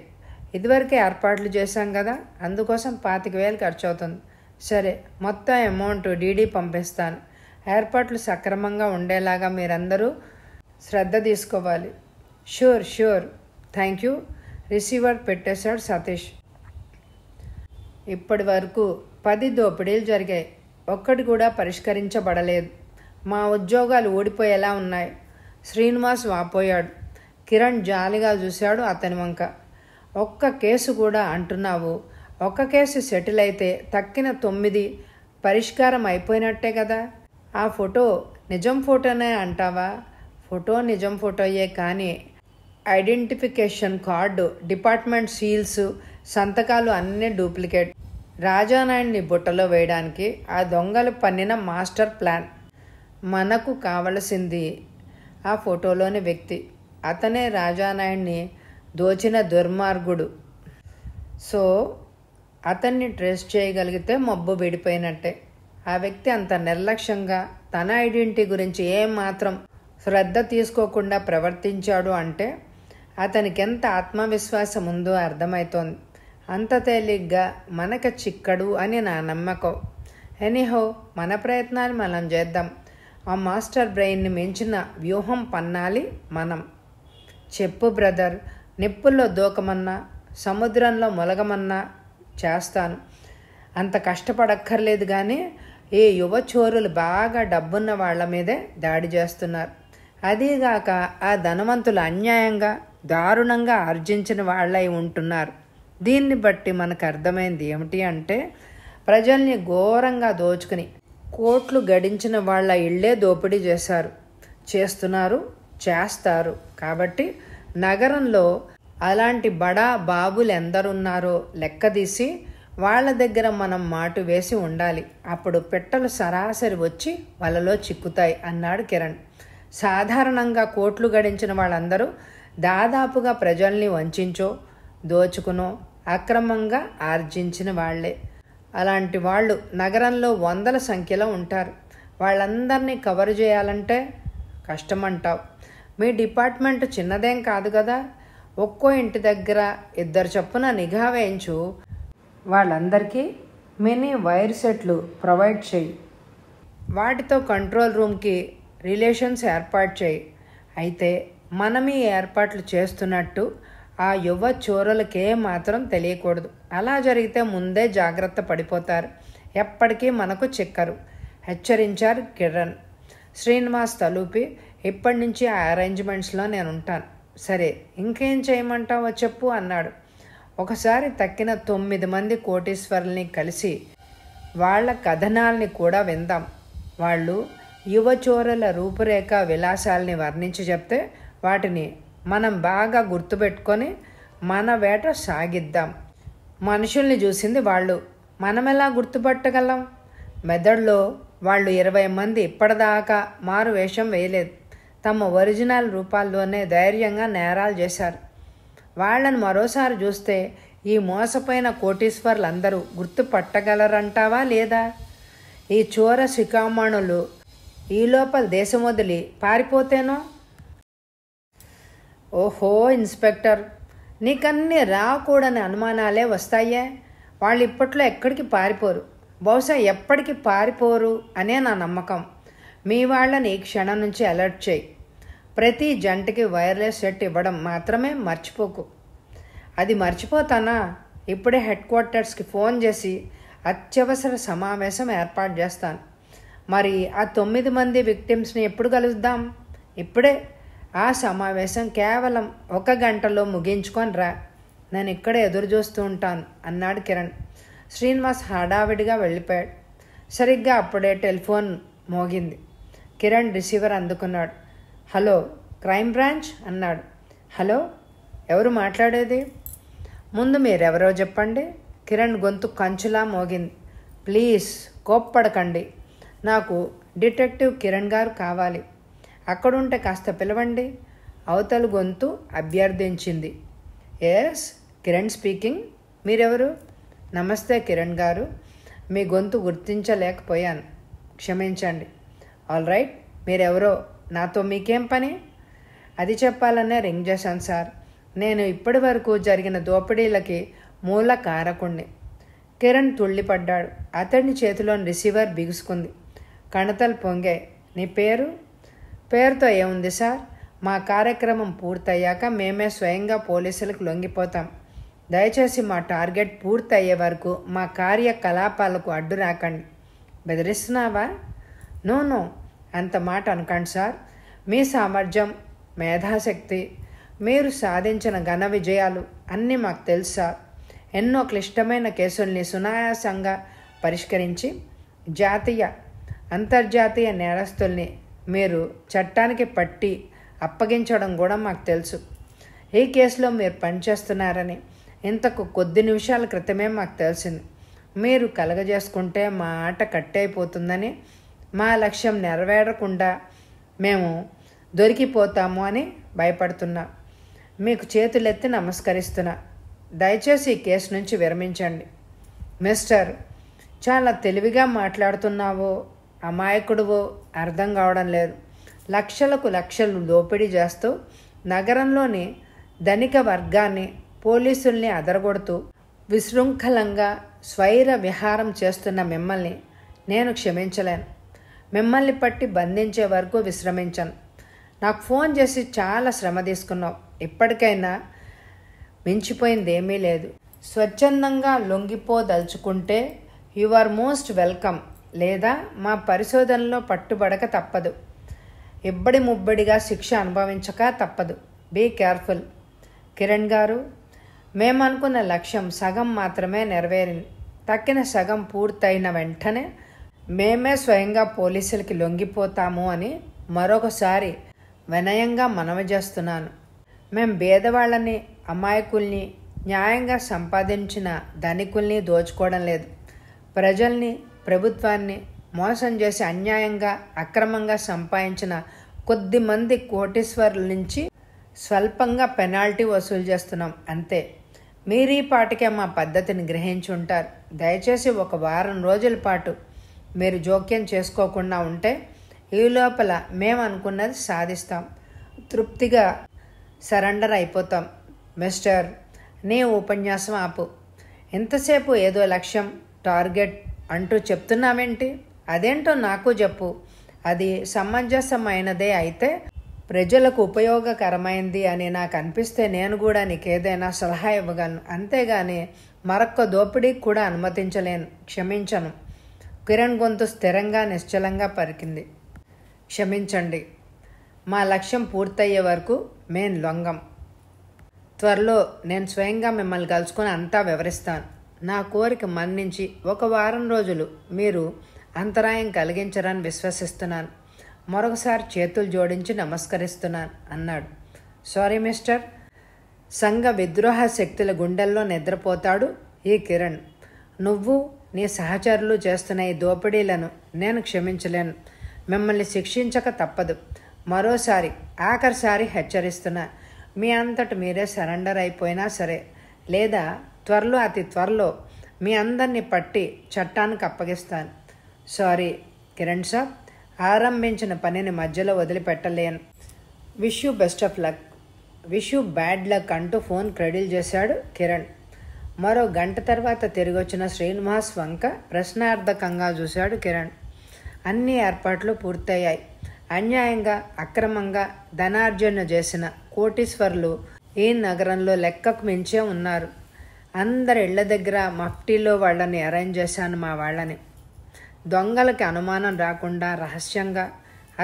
ఇదివరకే ఏర్పాట్లు చేశాం కదా, అందుకోసం 25,000 ఖర్చు అవుతుంది. సరే, మొత్తం అమౌంట్ డీడీ పంపిస్తాను. ఏర్పాట్లు సక్రమంగా ఉండేలాగా మీరందరూ శ్రద్ధ తీసుకోవాలి. Sure sure, thank you. Receiver పెట్టేశాడు సతీష్. ఇప్పటి వరకు 10 దోపిడీలు జరిగాయి, ఒక్కటి కూడా పరిష్కరించబడలేదు. మా ఉద్యోగాలు ఊడిపోయేలా ఉన్నాయి. శ్రీనివాస్ వాపోయాడు. కిరణ్ జాలిగా చూశాడు అతని వంక. ఒక్క కేసు కూడా అంటున్నావు, ఒక్క కేసు సెటిల్ అయితే తక్కిన 9 పరిష్కారం అయిపోయినట్టే కదా. ఆ ఫోటో నిజం ఫోటోనే అంటావా? ఫోటో నిజం ఫోటోయే, కానీ ఐడెంటిఫికేషన్ కార్డు, డిపార్ట్మెంట్ సీల్స్, సంతకాలు అన్నీ డూప్లికేట్. రాజానాయుడిని బుట్టలో వేయడానికి ఆ దొంగలు పన్నిన మాస్టర్ ప్లాన్. మనకు కావలసింది ఆ ఫోటోలోని వ్యక్తి. అతనే రాజానాయుడిని దోచిన దుర్మార్గుడు. సో అతన్ని ట్రేస్ చేయగలిగితే మబ్బు విడిపోయినట్టే. ఆ వ్యక్తి అంత నిర్లక్ష్యంగా తన ఐడెంటిటీ గురించి ఏమాత్రం శ్రద్ధ తీసుకోకుండా ప్రవర్తించాడు అంటే అతనికి ఎంత ఆత్మవిశ్వాసం ఉందో అర్థమవుతోంది. అంత తేలిగ్గా మనకు చిక్కడు అని నా నమ్మకం. ఎనీహో, మన ప్రయత్నాలు మనం చేద్దాం. ఆ మాస్టర్ బ్రెయిన్ని మించిన వ్యూహం పన్నాలి మనం. చెప్పు బ్రదర్, నిప్పుల్లో దూకమన్నా సముద్రంలో మొలగమన్నా చేస్తాను. అంత కష్టపడక్కర్లేదు. కానీ ఈ యువ చోరులు బాగా డబ్బున్న వాళ్ల మీదే దాడి చేస్తున్నారు. అదీగాక ఆ ధనవంతులు అన్యాయంగా దారుణంగా ఆర్జించిన వాళ్ళై ఉంటున్నారు. దీన్ని బట్టి మనకు అర్థమైంది ఏమిటి అంటే, ప్రజల్ని ఘోరంగా దోచుకుని కోట్లు గడించిన వాళ్ళ ఇళ్లే దోపిడీ చేస్తున్నారు, చేస్తారు. కాబట్టి నగరంలో అలాంటి బడా బాబులు ఎందరున్నారో లెక్కదీసి వాళ్ళ దగ్గర మనం మాటు వేసి ఉండాలి. అప్పుడు పిట్టలు సరాసరి వచ్చి వలలో చిక్కుతాయి అన్నాడు కిరణ్. సాధారణంగా కోట్లు గడించిన వాళ్ళందరూ దాదాపుగా ప్రజల్ని వంచించో దోచుకునో అక్రమంగా ఆర్జించిన వాళ్లే. అలాంటి వాళ్ళు నగరంలో 100ల సంఖ్యలో ఉంటారు. వాళ్ళందరినీ కవర్ చేయాలంటే కష్టమంటావు. మీ డిపార్ట్మెంట్ చిన్నదేం కాదు కదా. ఒక్కో ఇంటి దగ్గర 2 చొప్పున నిఘా వేయించు. వాళ్ళందరికీ మినీ వైర్ సెట్లు ప్రొవైడ్ చేయి. వాటితో కంట్రోల్ రూమ్కి రిలేషన్స్ ఏర్పాటు చేయి. అయితే మనం ఈ ఏర్పాట్లు చేస్తున్నట్టు ఆ యువ చోరులకే మాత్రం తెలియకూడదు. అలా జరిగితే ముందే జాగ్రత్త పడిపోతారు, ఎప్పటికీ మనకు చిక్కరు, హెచ్చరించారు కిరణ్. శ్రీనివాస్ తలూపి, ఇప్పటి నుంచి ఆ అరేంజ్మెంట్స్లో నేను ఉంటాను. సరే, ఇంకేం చేయమంటావో చెప్పు అన్నాడు. ఒకసారి తక్కిన 9 మంది కోటీశ్వరుల్ని కలిసి వాళ్ళ కథనాల్ని కూడా విందాం. వాళ్ళు యువచోరుల రూపురేఖ విలాసాల్ని వర్ణించి చెప్తే వాటిని మనం బాగా గుర్తుపెట్టుకొని మన వేట సాగిద్దాం. మనుషుల్ని చూసింది వాళ్ళు, మనం ఎలా గుర్తుపట్టగలం? మెదడులో వాళ్ళు 20 మంది ఇప్పటిదాకా మారు వేషం వేయలేదు. తమ ఒరిజినల్ రూపాల్లోనే ధైర్యంగా నేరాలు చేశారు. వాళ్ళని మరోసారి చూస్తే ఈ మోసపోయిన కోటీశ్వర్లందరూ గుర్తుపట్టగలరంటావా లేదా? ఈ చోర శిఖామణులు ఈ లోపల దేశం వదిలి పారిపోతేనో? ఓహో ఇన్స్పెక్టర్, నీకన్నీ రాకూడని అనుమానాలే వస్తాయే. వాళ్ళు ఇప్పట్లో ఎక్కడికి పారిపోరు, బహుశా ఎప్పటికి పారిపోరు అనే నా నమ్మకం. మీ వాళ్ళని ఈ క్షణం నుంచి అలర్ట్ చేయి. ప్రతి జంటకి వైర్లెస్ సెట్ ఇవ్వడం మాత్రమే మర్చిపోకు. అది మర్చిపోతానా? ఇప్పుడే హెడ్ క్వార్టర్స్కి ఫోన్ చేసి అత్యవసర సమావేశం ఏర్పాటు చేస్తాను. మరి ఆ 9 మంది విక్టిమ్స్ని ఎప్పుడు కలుద్దాం? ఇప్పుడే. ఆ సమావేశం కేవలం 1 గంటలో ముగించుకొని రా. నేను ఇక్కడే ఎదురు చూస్తూ ఉంటాను అన్నాడు కిరణ్. శ్రీనివాస్ హడావిడిగా వెళ్ళిపోయాడు. సరిగ్గా అప్పుడే టెలిఫోన్ మోగింది. కిరణ్ రిసీవర్ అందుకున్నాడు. హలో, క్రైమ్ బ్రాంచ్ అన్నాడు. హలో, ఎవరు మాట్లాడేది? ముందు మీరెవరో చెప్పండి. కిరణ్ గొంతు కంచులా మోగింది. ప్లీజ్ కోప్పడకండి, నాకు డిటెక్టివ్ కిరణ్ గారు కావాలి. అక్కడుంటే కాస్త పిలవండి, అవతల గొంతు అభ్యర్థించింది. Yes, Kiran speaking. మీరెవరు? నమస్తే కిరణ్ గారు, మీ గొంతు గుర్తించలేకపోయాను, క్షమించండి. ఆల్ రైట్, మీరెవరో నాతో మీకేం పని? అది చెప్పాలనే రింగ్ చేశాను సార్. నేను ఇప్పటి వరకు జరిగిన దోపిడీలకి మూల కారకుణ్ణి. కిరణ్ తుళ్ళిపడ్డాడు. అతడి చేతిలోని రిసీవర్ బిగుసుకుంది. కణతలు పొంగాయి. నీ పేరు? పేరుతో ఏముంది సార్, మా కార్యక్రమం పూర్తయ్యాక మేమే స్వయంగా పోలీసులకు లొంగిపోతాం. దయచేసి మా టార్గెట్ పూర్తయ్యే వరకు మా కార్యకలాపాలకు అడ్డు రాకండి. బెదిరిస్తున్నావా? నో, అంత మాట అనకండి సార్. మీ సామర్థ్యం, మేధాశక్తి, మీరు సాధించిన ఘన విజయాలు అన్నీ మాకు తెలుసు సార్. ఎన్నో క్లిష్టమైన కేసుల్ని సునాయాసంగా పరిష్కరించి జాతీయ, అంతర్జాతీయ నేరస్తుల్ని మీరు చట్టానికి పట్టి అప్పగించడం కూడా మాకు తెలుసు. ఈ కేసులో మీరు పనిచేస్తున్నారని ఇంతకు కొద్ది నిమిషాల క్రితమే మాకు తెలిసింది. మీరు కలగజేసుకుంటే మా ఆట కట్టయిపోతుందని, మా లక్ష్యం నెరవేరకుండా మేము దొరికిపోతాము అని భయపడుతున్నా. మీకు చేతులెత్తి నమస్కరిస్తున్నా. దయచేసి ఈ కేసు నుంచి విరమించండి. మిస్టర్, చాలా తెలివిగా మాట్లాడుతున్నావో అమాయకుడువో అర్థం కావడం లేదు. లక్షలకు లక్షలు దోపిడీ చేస్తూ నగరంలోని ధనిక వర్గాన్ని, పోలీసుల్ని అదరగొడుతూ విశృంఖలంగా స్వైర విహారం చేస్తున్న మిమ్మల్ని నేను క్షమించలేను. మిమ్మల్ని పట్టి బంధించే వరకు విశ్రమించను. నాకు ఫోన్ చేసి చాలా శ్రమ తీసుకున్నావు. ఇప్పటికైనా మించిపోయిందేమీ లేదు. స్వచ్ఛందంగా లొంగిపోదలుచుకుంటే యు ఆర్ మోస్ట్ వెల్కమ్, లేదా మా పరిశోధనలో పట్టుబడక తప్పదు. ఇబ్బడి ముబ్బడిగా శిక్ష అనుభవించక తప్పదు. Be careful. కిరణ్ గారు, మేమనుకున్న లక్ష్యం సగం మాత్రమే నెరవేరింది. తక్కిన సగం పూర్తయిన వెంటనే మేమే స్వయంగా పోలీసులకి లొంగిపోతాము అని మరొకసారి వినయంగా మనవి చేస్తున్నాను. మేం పేదవాళ్ళని, అమాయకుల్ని, న్యాయంగా సంపాదించిన ధనికుల్ని దోచుకోవడం లేదు. ప్రజల్ని, ప్రభుత్వాన్ని మోసం చేసి అన్యాయంగా, అక్రమంగా సంపాదించిన కొద్ది మంది కోటీశ్వరుల నుంచి స్వల్పంగా పెనాల్టీ వసూలు చేస్తున్నాం అంతే. మీరీ పాటికే మా పద్ధతిని గ్రహించి ఉంటారు. దయచేసి 1 వారం రోజుల పాటు మీరు జోక్యం చేసుకోకుండా ఉంటే ఈ లోపల మేము అనుకున్నది సాధిస్తాం. తృప్తిగా సరెండర్ అయిపోతాం. మిస్టర్, నీ ఉపన్యాసం ఆపు. ఎంతసేపు ఏదో లక్ష్యం, టార్గెట్ అంటూ చెప్తున్నావేంటి? అదేంటో నాకు చెప్పు. అది సమంజసమైనదే అయితే, ప్రజలకు ఉపయోగకరమైంది అని నాకు అనిపిస్తే నేను కూడా నీకేదైనా సలహా ఇవ్వగలను. అంతేగాని మరొక్క దోపిడీకి కూడా అనుమతించలేను. క్షమించను. కిరణ్ గొంతు స్థిరంగా నిశ్చలంగా పలికింది. క్షమించండి. మా లక్ష్యం పూర్తయ్యే వరకు మేం లొంగం. త్వరలో నేను స్వయంగా మిమ్మల్ని కలుసుకొని అంతా వివరిస్తాను. నా కోరిక మన్నించి 1 వారం రోజులు మీరు అంతరాయం కలిగించరని విశ్వసిస్తున్నాను. మరొకసారి చేతులు జోడించి నమస్కరిస్తున్నాను అన్నాడు. Sorry mister. సంఘ విద్రోహ శక్తుల గుండెల్లో నిద్రపోతాడు ఈ కిరణ్. నువ్వు నీ సహచరులు చేస్తున్న ఈ దోపిడీలను నేను క్షమించలేను. మిమ్మల్ని శిక్షించక తప్పదు. మరోసారి ఆఖరిసారి హెచ్చరిస్తున్నా. మీ అంతట మీరే సరెండర్ అయిపోయినా సరే, లేదా త్వరలో అతి త్వరలో మీ అందరినీ పట్టి చట్టానికి అప్పగిస్తాను. సారీ కిరణ్ సాబ్, ఆరంభించిన పనిని మధ్యలో వదిలిపెట్టలేను. Wish you best of luck. Wish you bad luck అంటూ ఫోన్ క్రెడిల్ చేశాడు కిరణ్. మరో గంట తర్వాత తిరిగి వచ్చిన శ్రీనివాస్ వంక ప్రశ్నార్థకంగా చూశాడు కిరణ్. అన్ని ఏర్పాట్లు పూర్తయ్యాయి. అన్యాయంగా అక్రమంగా ధనార్జన చేసిన కోటీశ్వరులు ఈ నగరంలో లెక్కకు మించే ఉన్నారు. అందరి ఇళ్ల దగ్గర మఫ్టీలో వాళ్ళని అరేంజ్ చేశాను. మా వాళ్ళని దొంగలకి అనుమానం రాకుండా రహస్యంగా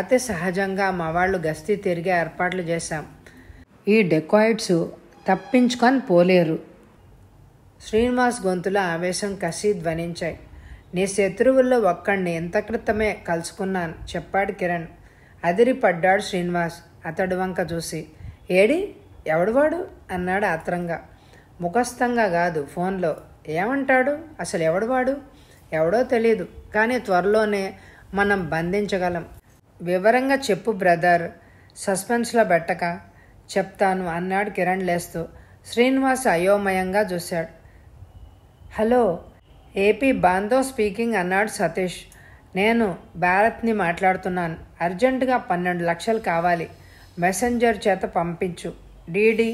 అతి సహజంగా మా వాళ్ళు గస్తీ తిరిగే ఏర్పాట్లు చేశాం. ఈ డెకాయిడ్స్ తప్పించుకొని పోలేరు. శ్రీనివాస్ గొంతులో ఆవేశం కసి ధ్వనించాయి. నీ శత్రువుల్లో ఒక్కడిని ఇంత క్రితమే కలుసుకున్నాను చెప్పాడు కిరణ్. అదిరిపడ్డాడు శ్రీనివాస్ అతడి వంక చూసి. ఏడి ఎవడువాడు అన్నాడు ఆత్రంగా. ముఖస్థంగా కాదు, ఫోన్లో. ఏమంటాడు అసలు? ఎవడువాడు? ఎవడో తెలీదు, కానీ త్వరలోనే మనం బంధించగలం. వివరంగా చెప్పు బ్రదర్, సస్పెన్స్లో పెట్టక. చెప్తాను అన్నాడు కిరణ్ లేస్తూ. శ్రీనివాస్ అయోమయంగా చూశాడు. హలో, ఏపీ బాందో స్పీకింగ్ అన్నాడు సతీష్. నేను భారత్ని మాట్లాడుతున్నాను. అర్జెంటుగా 12 లక్షలు కావాలి. మెసెంజర్ చేత పంపించు. డీడీ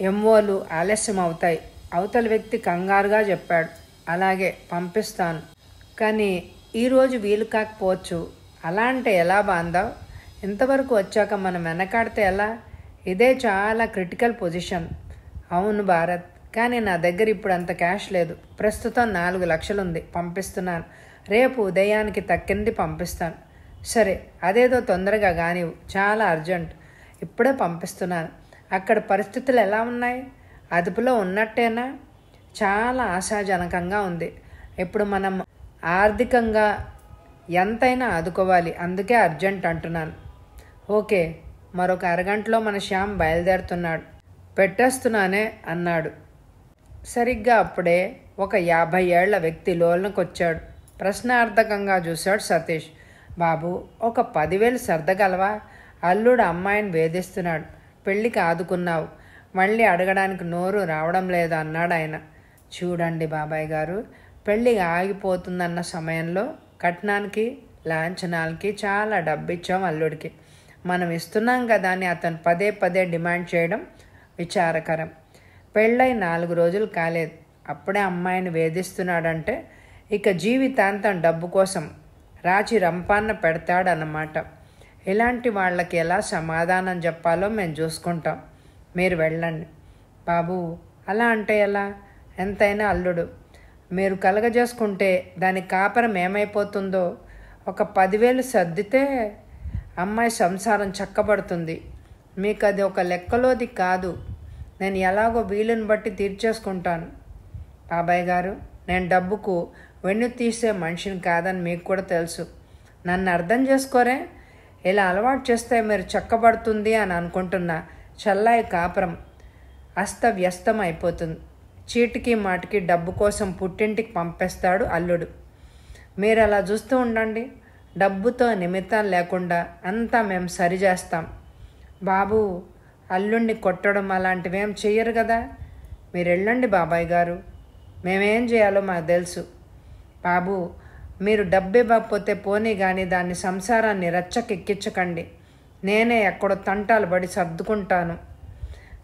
ఎంఓలు ఆలస్యం అవుతాయి. అవతల వ్యక్తి కంగారుగా చెప్పాడు. అలాగే పంపిస్తాను, కానీ ఈరోజు వీలు కాకపోవచ్చు. అలా అంటే ఎలా బాందావ్? ఇంతవరకు వచ్చాక మనం వెనకాడితే ఎలా? ఇదే చాలా క్రిటికల్ పొజిషన్. అవును భారత్, కానీ నా దగ్గర ఇప్పుడు అంత క్యాష్ లేదు. ప్రస్తుతం 4 లక్షలు ఉంది. పంపిస్తున్నాను. రేపు ఉదయానికి తక్కింది పంపిస్తాను. సరే, అదేదో తొందరగా కానివ్వు, చాలా అర్జెంట్. ఇప్పుడే పంపిస్తున్నాను. అక్కడ పరిస్థితులు ఎలా ఉన్నాయి? అదుపులో ఉన్నట్టేనా? చాలా ఆశాజనకంగా ఉంది. ఇప్పుడు మనం ఆర్థికంగా ఎంతైనా ఆదుకోవాలి, అందుకే అర్జెంట్ అంటున్నాను. ఓకే, మరొక అరగంటలో మన శ్యామ్ బయలుదేరుతున్నాడు. పెట్టేస్తున్నానే అన్నాడు. సరిగ్గా అప్పుడే ఒక 50 ఏళ్ల వ్యక్తి లోనకొచ్చాడు. ప్రశ్నార్థకంగా చూశాడు సతీష్. బాబు, ఒక 10,000 సర్దగలవా? అల్లుడు అమ్మాయిని వేధిస్తున్నాడు. పెళ్ళికి ఆదుకున్నావు, మళ్ళీ అడగడానికి నోరు రావడం లేదు అన్నాడు ఆయన. చూడండి బాబాయ్ గారు, పెళ్ళి ఆగిపోతుందన్న సమయంలో కట్నానికి లాంఛనాలకి చాలా డబ్బిచ్చాం అల్లుడికి. మనం ఇస్తున్నాం కదా అని అతను పదే పదే డిమాండ్ చేయడం విచారకరం. పెళ్ళై 4 రోజులు కాలేదు, అప్పుడే అమ్మాయిని వేధిస్తున్నాడంటే ఇక జీవితాంతం డబ్బు కోసం రాచి రంపాన్న పెడతాడన్నమాట. ఇలాంటి వాళ్ళకి ఎలా సమాధానం చెప్పాలో మేము చూసుకుంటాం. మీరు వెళ్ళండి. బాబు, అలా అంటే ఎలా? ఎంతైనా అల్లుడు. మీరు కలగజేసుకుంటే దాని కాపరం ఏమైపోతుందో. ఒక 10,000 సర్దితే అమ్మాయి సంసారం చక్కబడుతుంది. మీకు అది ఒక లెక్కలోది కాదు. నేను ఎలాగో వీలుని బట్టి తీర్చేసుకుంటాను. బాబాయ్ గారు, నేను డబ్బుకు వెన్ను తీసే మనిషిని కాదని మీకు కూడా తెలుసు. నన్ను అర్థం చేసుకోరే. ఇలా అలవాటు చేస్తే మీరు చక్కబడుతుంది అని అనుకుంటున్నా చల్లాయి కాపురం అస్తవ్యస్తం అయిపోతుంది. చీటికి మాటికి డబ్బు కోసం పుట్టింటికి పంపేస్తాడు అల్లుడు. మీరు అలా చూస్తూ ఉండండి. డబ్బుతో నిమిత్తం లేకుండా అంతా మేము సరిచేస్తాం. బాబు, అల్లుడిని కొట్టడం అలాంటివేం చెయ్యరు కదా. మీరు వెళ్ళండి బాబాయ్ గారు, మేమేం చేయాలో మాకు తెలుసు. బాబు, మీరు డబ్బు ఇవ్వకపోతే పోనీ కానీ దాన్ని సంసారాన్ని రచ్చకెక్కించకండి. నేనే ఎక్కడో తంటాలు పడి సర్దుకుంటాను.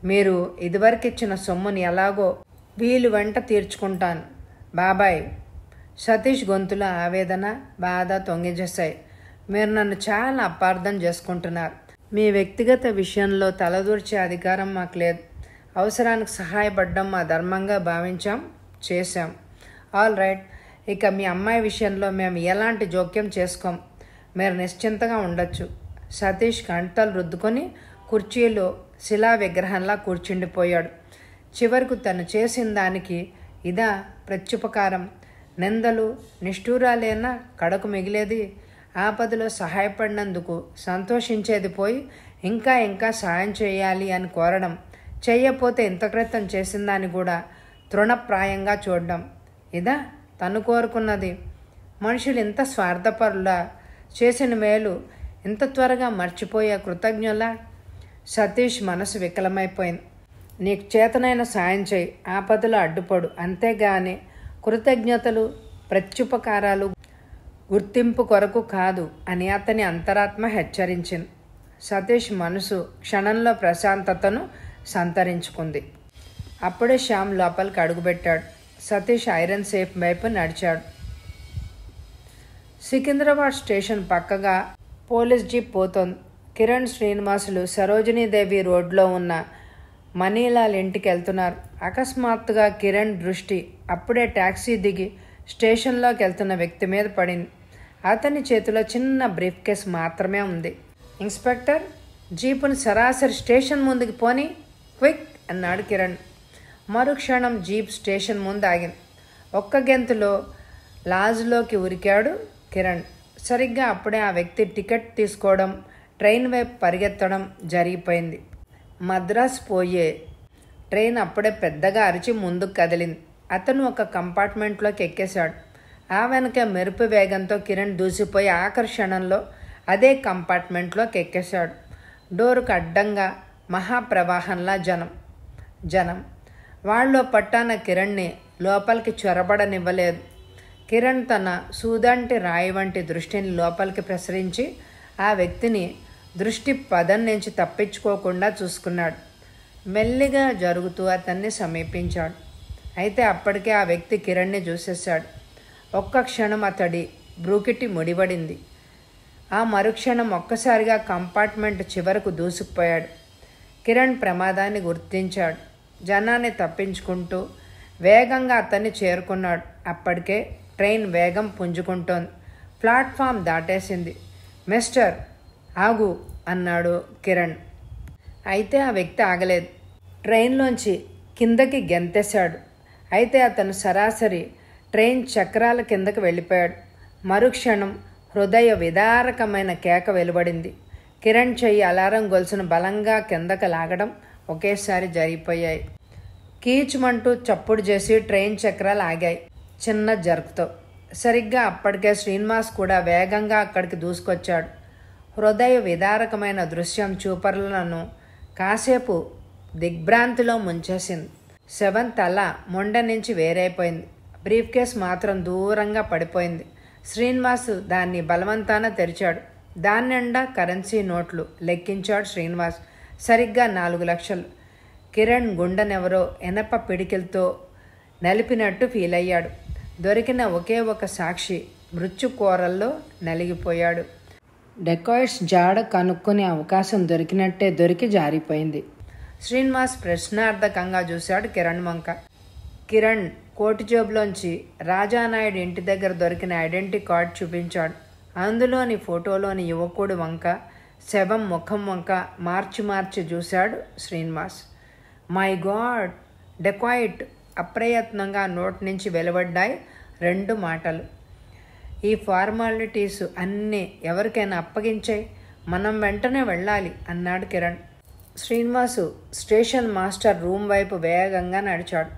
మీరు ఇదివరకు ఇచ్చిన సొమ్ముని ఎలాగో వీలు వెంట తీర్చుకుంటాను. బాబాయ్. సతీష్ గొంతులో ఆవేదన, బాధ తొంగిచేశాయి. మీరు నన్ను చాలా అపార్థం చేసుకుంటున్నారు. మీ వ్యక్తిగత విషయంలో తలదూర్చే అధికారం మాకు లేదు. అవసరానికి సహాయపడడం మా ధర్మంగా భావించాం, చేశాం. All right. ఇక మీ అమ్మాయి విషయంలో మేము ఎలాంటి జోక్యం చేసుకోం. మీరు నిశ్చింతగా ఉండొచ్చు. సతీష్ కంటలు రుద్దుకొని కుర్చీలో శిలా విగ్రహంలా కూర్చుండిపోయాడు. చివరకు తను చేసిన దానికి ఇదా ప్రత్యుపకారం? నిందలు నిష్ఠూరాలేనా కడకు మిగిలేది? ఆపదలో సహాయపడినందుకు సంతోషించేది పోయి ఇంకా ఇంకా సాయం చేయాలి అని కోరడం, చెయ్యపోతే ఇంత క్రితం చేసిన దాన్ని కూడా తృణప్రాయంగా చూడడం, ఇదా తను కోరుకున్నది? మనుషులు ఇంత స్వార్థపరులా? చేసిన మేలు ఇంత త్వరగా మర్చిపోయే కృతజ్ఞులా? సతీష్ మనసు వికలమైపోయింది. నీకు చేతనైన సాయం చేయి, ఆపదలో అడ్డుపడు, అంతేగాని కృతజ్ఞతలు ప్రత్యుపకారాలు గుర్తింపు కొరకు కాదు అని అతని అంతరాత్మ హెచ్చరించింది. సతీష్ మనసు క్షణంలో ప్రశాంతతను సంతరించుకుంది. అప్పుడే శ్యామ్ లోపలికి అడుగుపెట్టాడు. సతీష్ ఐరన్ సేఫ్ వైపు నడిచాడు. సికింద్రాబాద్ స్టేషన్ పక్కగా పోలీస్ జీప్ పోతోంది. కిరణ్ శ్రీనివాసులు సరోజినీదేవి రోడ్లో ఉన్న మనీలాల్ ఇంటికి వెళ్తున్నారు. అకస్మాత్తుగా కిరణ్ దృష్టి అప్పుడే ట్యాక్సీ దిగి స్టేషన్లోకి వెళ్తున్న వ్యక్తి మీద పడింది. అతని చేతిలో చిన్న బ్రీఫ్ కేస్ మాత్రమే ఉంది. ఇన్స్పెక్టర్, జీపుని సరాసరి స్టేషన్ ముందుకు పోని, క్విక్ అన్నాడు కిరణ్. మరుక్షణం జీప్ స్టేషన్ ముందు ఆగింది. ఒక్క గెంతులో లాజ్లోకి ఉరికాడు కిరణ్. సరిగ్గా అప్పుడే ఆ వ్యక్తి టికెట్ తీసుకోవడం, ట్రైన్ వైపు పరిగెత్తడం జరిగిపోయింది. మద్రాసు పోయే ట్రైన్ అప్పుడే పెద్దగా అరిచి ముందుకు కదిలింది. అతను ఒక కంపార్ట్మెంట్లోకి ఎక్కేశాడు. ఆ వెనక మెరుపు వేగంతో కిరణ్ దూసిపోయి ఆకర్షణలో అదే కంపార్ట్మెంట్లోకి ఎక్కేశాడు. డోరుకు అడ్డంగా మహాప్రవాహంలా జనం వాళ్ళలో పట్టాన కిరణ్ని లోపలికి చొరబడనివ్వలేదు. కిరణ్ తన సూదంటి రాయి వంటి దృష్టిని లోపలికి ప్రసరించి ఆ వ్యక్తిని దృష్టి పదం నుంచి తప్పించుకోకుండా చూసుకున్నాడు. మెల్లిగా జరుగుతూ అతన్ని సమీపించాడు. అయితే అప్పటికే ఆ వ్యక్తి కిరణ్ని చూసేశాడు. ఒక్క క్షణం అతడి బ్రూకిటి ముడిపడింది. ఆ మరుక్షణం ఒక్కసారిగా కంపార్ట్మెంట్ చివరకు దూసుకుపోయాడు. కిరణ్ ప్రమాదాన్ని గుర్తించాడు. జనాన్ని తప్పించుకుంటూ వేగంగా అతన్ని చేరుకున్నాడు. అప్పటికే ట్రైన్ వేగం పుంజుకుంటోంది. ప్లాట్ఫామ్ దాటేసింది. మిస్టర్, ఆగు అన్నాడు కిరణ్. అయితే ఆ వ్యక్తి ఆగలేదు. ట్రైన్లోంచి కిందకి గెంతేశాడు. అయితే అతను సరాసరి ట్రైన్ చక్రాల కిందకి వెళ్ళిపోయాడు. మరుక్షణం హృదయ విదారకమైన కేక వెలువడింది. కిరణ్ చెయ్యి అలారం గొలుసును బలంగా కిందకు లాగడం ఒకేసారి జరిగిపోయాయి. కీచుమంటూ చప్పుడు చేసి ట్రైన్ చక్రాలు ఆగాయి చిన్న జర్క్తో. సరిగ్గా అప్పటికే శ్రీనివాస్ కూడా వేగంగా అక్కడికి దూసుకొచ్చాడు. హృదయ విదారకమైన దృశ్యం చూపరులను కాసేపు దిగ్భ్రాంతిలో ముంచేసింది. శవం తల మొండ నుంచి వేరైపోయింది. బ్రీఫ్ కేస్ మాత్రం దూరంగా పడిపోయింది. శ్రీనివాస్ దాన్ని బలవంతాన తెరిచాడు. దాని నిండా కరెన్సీ నోట్లు లెక్కించాడు శ్రీనివాస్. సరిగ్గా 4 లక్షలు. కిరణ్ గుండెనెవరో ఎనప పిడికిలతో నలిపినట్టు ఫీల్ అయ్యాడు. దొరికిన ఒకే ఒక సాక్షి మృత్యుకోరల్లో నలిగిపోయాడు. డెకాయిట్స్ జాడ కనుక్కునే అవకాశం దొరికినట్టే దొరికి జారిపోయింది. శ్రీనివాస్ ప్రశ్నార్థకంగా చూశాడు కిరణ్ వంక. కిరణ్ కోటి జేబులోంచి రాజానాయుడు ఇంటి దగ్గర దొరికిన ఐడెంటిటీ కార్డ్ చూపించాడు. అందులోని ఫోటోలోని యువకుడు వంక, శవం ముఖం వంక మార్చి చూశాడు శ్రీనివాస్. My God! డెకాయిట్! అప్రయత్నంగా నోటి నుంచి వెలువడ్డాయి 2 మాటలు. ఈ ఫార్మాలిటీస్ అన్నీ ఎవరికైనా అప్పగించాయి, మనం వెంటనే వెళ్ళాలి అన్నాడు Kiran. Srinivasu station master room వైపు వేగంగా నడిచాడు.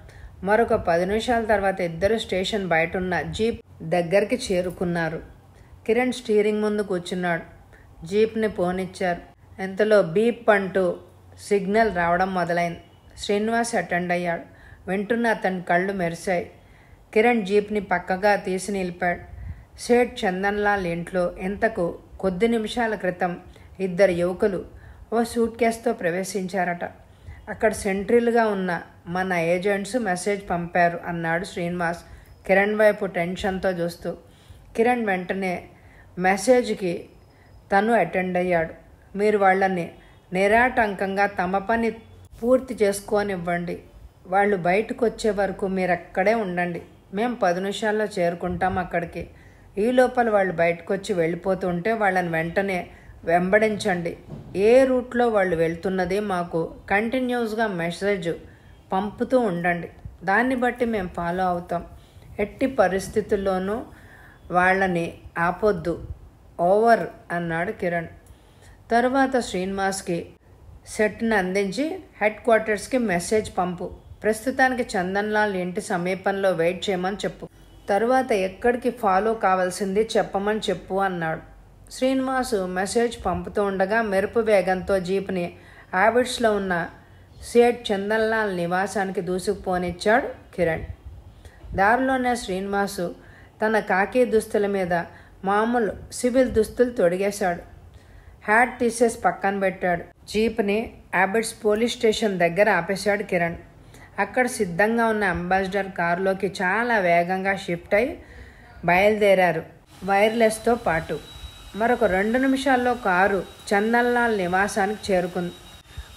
మరొక 10 నిమిషాల తర్వాత ఇద్దరు స్టేషన్ బయటున్న జీప్ దగ్గరికి చేరుకున్నారు. కిరణ్ స్టీరింగ్ ముందు కూర్చున్నాడు. జీప్ని పోనిచ్చారు. ఇంతలో బీప్ అంటూ సిగ్నల్ రావడం మొదలైంది. శ్రీనివాస్ అటెండ్ అయ్యాడు. వింటున్న అతని కళ్ళు మెరిశాయి. కిరణ్ జీప్ని పక్కగా తీసి నిలిపాడు. సేట్ చందన్లాల్ ఇంట్లో ఇంతకు కొద్ది నిమిషాల క్రితం 2 యువకులు ఓ సూట్ కేసుతో ప్రవేశించారట. అక్కడ సెంట్రీలుగా ఉన్న మన ఏజెంట్స్ మెసేజ్ పంపారు అన్నాడు శ్రీనివాస్ కిరణ్ వైపు టెన్షన్తో చూస్తూ. కిరణ్ వెంటనే మెసేజ్కి తను అటెండ్ అయ్యాడు. మీరు వాళ్ళని నిరాటంకంగా తమ పని పూర్తి చేసుకోనివ్వండి. వాళ్ళు బయటకు వచ్చే వరకు మీరు అక్కడే ఉండండి. మేము 10 నిమిషాల్లో చేరుకుంటాం అక్కడికి. ఈ లోపల వాళ్ళు బయటకు వచ్చి వెళ్ళిపోతుంటే వాళ్ళని వెంటనే వెంబడించండి. ఏ రూట్లో వాళ్ళు వెళ్తున్నది మాకు కంటిన్యూస్గా మెసేజ్ పంపుతూ ఉండండి. దాన్ని బట్టి మేము ఫాలో అవుతాం. ఎట్టి పరిస్థితుల్లోనూ వాళ్ళని ఆపొద్దు. ఓవర్ అన్నాడు కిరణ్. తర్వాత శ్రీనివాస్కి సెట్ని అందించి హెడ్ క్వార్టర్స్కి మెసేజ్ పంపు. ప్రస్తుతానికి చందన్లాల్ ఇంటి సమీపంలో వెయిట్ చేయమని చెప్పు. తరువాత ఎక్కడికి ఫాలో కావాల్సింది చెప్పమని చెప్పు అన్నాడు. శ్రీనివాసు మెసేజ్ పంపుతూ ఉండగా మెరుపు వేగంతో జీప్ని హ్యాబిట్స్లో ఉన్న సేట్ చందన్లాల్ నివాసానికి దూసుకుపోనిచ్చాడు కిరణ్. దారిలోనే శ్రీనివాసు తన కాకి దుస్తుల మీద మామూలు సివిల్ దుస్తులు తొడిగేశాడు. హ్యాట్ తీసేసి పక్కన పెట్టాడు. జీప్ని హ్యాబిట్స్ పోలీస్ స్టేషన్ దగ్గర ఆపేశాడు కిరణ్. అక్కడ సిద్ధంగా ఉన్న అంబాసిడర్ కారులోకి చాలా వేగంగా షిఫ్ట్ అయి బయలుదేరారు వైర్లెస్తో పాటు. మరొక 2 నిమిషాల్లో కారు చందన్లాల్ నివాసానికి చేరుకుంది.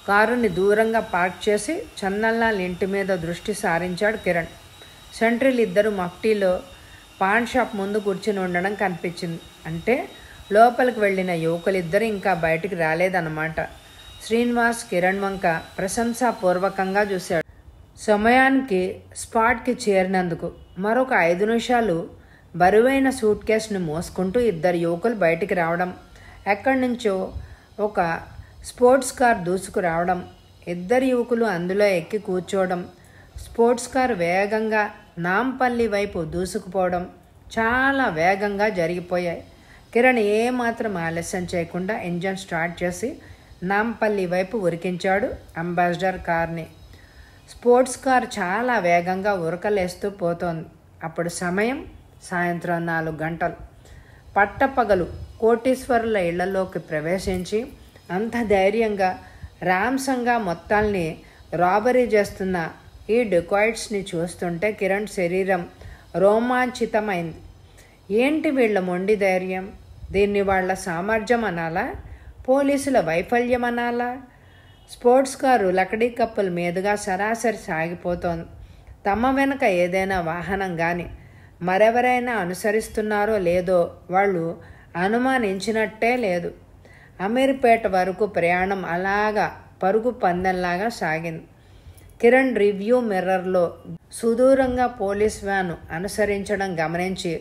కారుని దూరంగా పార్క్ చేసి చందన్లాల్ ఇంటి మీద దృష్టి సారించాడు కిరణ్. సెంట్రీలు ఇద్దరు మఫ్టీలో పాన్ షాప్ ముందు కూర్చుని ఉండడం కనిపించింది. అంటే లోపలికి వెళ్ళిన యువకులిద్దరు ఇంకా బయటికి రాలేదన్నమాట. శ్రీనివాస్ కిరణ్ వంక ప్రశంసాపూర్వకంగా చూశాడు. సమయానికి స్పాట్కి చేరినందుకు. మరొక 5 నిమిషాలు బరువైన సూట్ కేసును మోసుకుంటూ ఇద్దరు యువకులు బయటికి రావడం, ఎక్కడి నుంచో ఒక స్పోర్ట్స్ కార్ దూసుకురావడం, ఇద్దరు యువకులు అందులో ఎక్కి కూర్చోవడం, స్పోర్ట్స్ కార్ వేగంగా నాంపల్లి వైపు దూసుకుపోవడం చాలా వేగంగా జరిగిపోయాయి. కిరణ్ ఏమాత్రం ఆలస్యం చేయకుండా ఇంజన్ స్టార్ట్ చేసి నాంపల్లి వైపు ఉరికించాడు అంబాసిడర్ కార్ని. స్పోర్ట్స్ కార్ చాలా వేగంగా ఉరకలేస్తూ పోతోంది. అప్పుడు సమయం సాయంత్రం 4 గంటలు. పట్టపగలు కోటీశ్వరుల ఇళ్లలోకి ప్రవేశించి అంత ధైర్యంగా రాంసంగా మొత్తాల్ని రాబరీ చేస్తున్న ఈ డెకాయిట్స్ని చూస్తుంటే కిరణ్ శరీరం రోమాంచితమైంది. ఏంటి వీళ్ళ మొండి ధైర్యం? దీన్ని వాళ్ళ సామర్థ్యం అనాలా? పోలీసుల వైఫల్యం అనాలా? స్పోర్ట్స్ కారు లకడీ కప్పుల మీదుగా సరాసరి సాగిపోతోంది. తమ వెనక ఏదైనా వాహనం కానీ మరెవరైనా అనుసరిస్తున్నారో లేదో వాళ్ళు అనుమానించినట్టే లేదు. అమీర్పేట వరకు ప్రయాణం అలాగా పరుగు పందెంలాగా సాగింది. కిరణ్ రివ్యూ మిర్రర్లో సుదూరంగా పోలీస్ వ్యాను అనుసరించడం గమనించి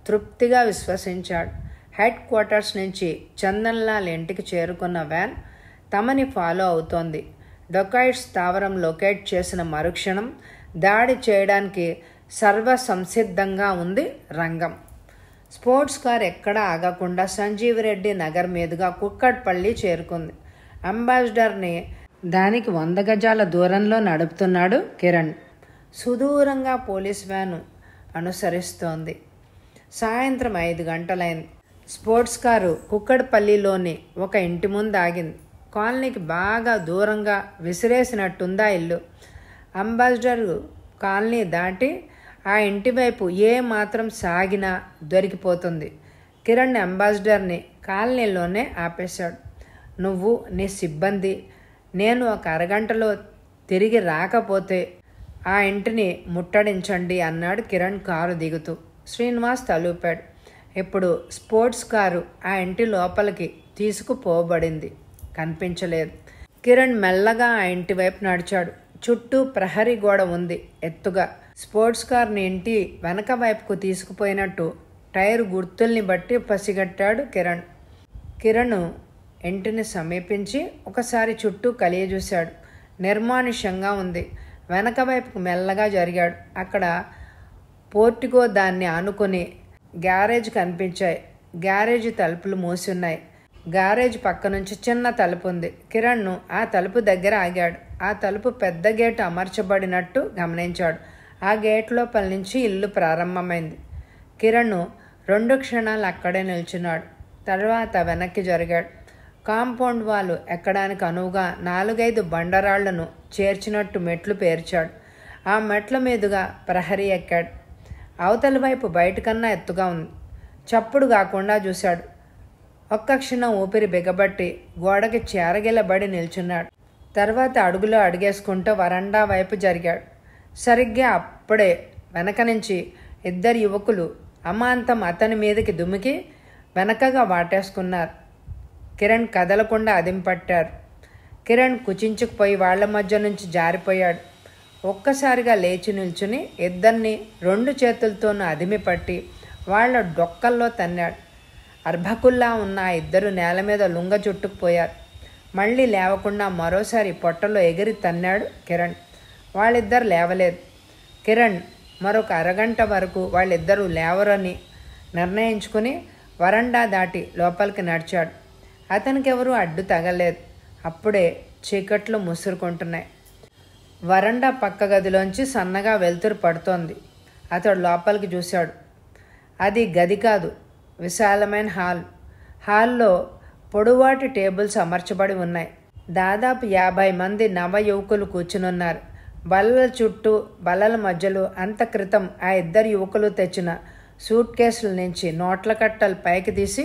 తృప్తిగా విశ్వసించాడు. హెడ్ క్వార్టర్స్ నుంచి చందన్లాల్ ఇంటికి చేరుకున్న వ్యాన్ తమని ఫాలో అవుతోంది. డొకాయిట్స్ స్థావరం లొకేట్ చేసిన మరుక్షణం దాడి చేయడానికి సర్వసంసిద్ధంగా ఉంది రంగం. స్పోర్ట్స్ కార్ ఎక్కడా ఆగకుండా సంజీవరెడ్డి నగర్ మీదుగా కుక్కట్పల్లి చేరుకుంది. అంబాసిడర్ని దానికి 100 గజాల దూరంలో నడుపుతున్నాడు కిరణ్. సుదూరంగా పోలీస్ వ్యాను అనుసరిస్తోంది. సాయంత్రం 5 గంటలైంది. స్పోర్ట్స్ కారు కుక్కట్పల్లిలోని ఒక ఇంటి ముందు ఆగింది. కాలనీకి బాగా దూరంగా విసిరేసినట్టుందా ఇల్లు. అంబాసిడర్ కాలనీ దాటి ఆ ఇంటి వైపు ఏ మాత్రం సాగినా దొరికిపోతుంది. కిరణ్ అంబాసిడర్ని కాలనీలోనే ఆపేశాడు. నువ్వు నీ సిబ్బంది నేను ఒక అరగంటలో తిరిగి రాకపోతే ఆ ఇంటిని ముట్టడించండి అన్నాడు కిరణ్ కారు దిగుతూ. శ్రీనివాస్ తలూపాడు. ఇప్పుడు స్పోర్ట్స్ కారు ఆ ఇంటి లోపలికి తీసుకుపోబడింది. కనిపించలేదు. కిరణ్ మెల్లగా ఆ ఇంటి వైపు నడిచాడు. చుట్టూ ప్రహరీ గోడ ఉంది ఎత్తుగా. స్పోర్ట్స్ కార్ని ఇంటి వెనక వైపుకు తీసుకుపోయినట్టు టైర్ గుర్తుల్ని బట్టి పసిగట్టాడు కిరణ్. కిరణ్ ఇంటిని సమీపించి ఒకసారి చుట్టూ కలియజూశాడు. నిర్మానుష్యంగా ఉంది. వెనక వైపుకు మెల్లగా జరిగాడు. అక్కడ పోర్టికో దాన్ని ఆనుకొని గ్యారేజ్ కనిపించాయి. గ్యారేజ్ తలుపులు మూసి ఉన్నాయి. గ్యారేజ్ పక్క నుంచి చిన్న తలుపు ఉంది. కిరణ్ను ఆ తలుపు దగ్గర ఆగాడు. ఆ తలుపు పెద్ద గేటు అమర్చబడినట్టు గమనించాడు. ఆ గేట్ లోపల నుంచి ఇల్లు ప్రారంభమైంది. కిరణ్ 2 క్షణాలు అక్కడే నిల్చున్నాడు. తర్వాత వెనక్కి జరిగాడు. కాంపౌండ్ వాలు ఎక్కడానికి అనువుగా 4-5 బండరాళ్లను చేర్చినట్టు మెట్లు పేర్చాడు. ఆ మెట్ల మీదుగా ప్రహరీ ఎక్కాడు. అవతలి వైపు బయటకన్నా ఎత్తుగా ఉంది. చప్పుడు కాకుండా చూశాడు. ఒక్క క్షణం ఊపిరి బిగబట్టి గోడకి చేరగిలబడి నిల్చున్నాడు. తర్వాత అడుగులో అడుగేసుకుంటూ వరండా వైపు జరిగాడు. సరిగ్గా అప్పుడే వెనక నుంచి 2 యువకులు అమాంతం అతని మీదకి దుమికి వెనకగా వాటేసుకున్నారు. కిరణ్ కదలకుండా అదింపట్టారు. కిరణ్ కుచించుకుపోయి వాళ్ల మధ్య నుంచి జారిపోయాడు. ఒక్కసారిగా లేచి నిల్చుని ఇద్దరిని 2 చేతులతోనూ అదిమి పట్టి వాళ్ల డొక్కల్లో తన్నాడు. అర్భకుల్లా ఉన్న ఆ ఇద్దరు నేల మీద లుంగ చుట్టుకుపోయారు. మళ్ళీ లేవకుండా మరోసారి పొట్టలో ఎగిరి తన్నాడు కిరణ్. వాళ్ళిద్దరు లేవలేదు. కిరణ్ మరొక అరగంట వరకు వాళ్ళిద్దరూ లేవరని నిర్ణయించుకుని వరండా దాటి లోపలికి నడిచాడు. అతనికి ఎవరూ అడ్డు తగలేదు. అప్పుడే చీకట్లు ముసురుకుంటున్నాయి. వరండా పక్క గదిలోంచి సన్నగా వెలుతురు పడుతోంది. అతడు లోపలికి చూశాడు. అది గది కాదు, విశాలమైన హాల్లో పొడవాటి టేబుల్స్ అమర్చబడి ఉన్నాయి. దాదాపు 50 మంది నవ యువకులు కూర్చునున్నారు. బల్లల చుట్టూ, బల్లల మధ్యలో అంత క్రితం ఆ ఇద్దరు యువకులు తెచ్చిన సూట్ కేసుల నుంచి నోట్ల కట్టలు పైకి తీసి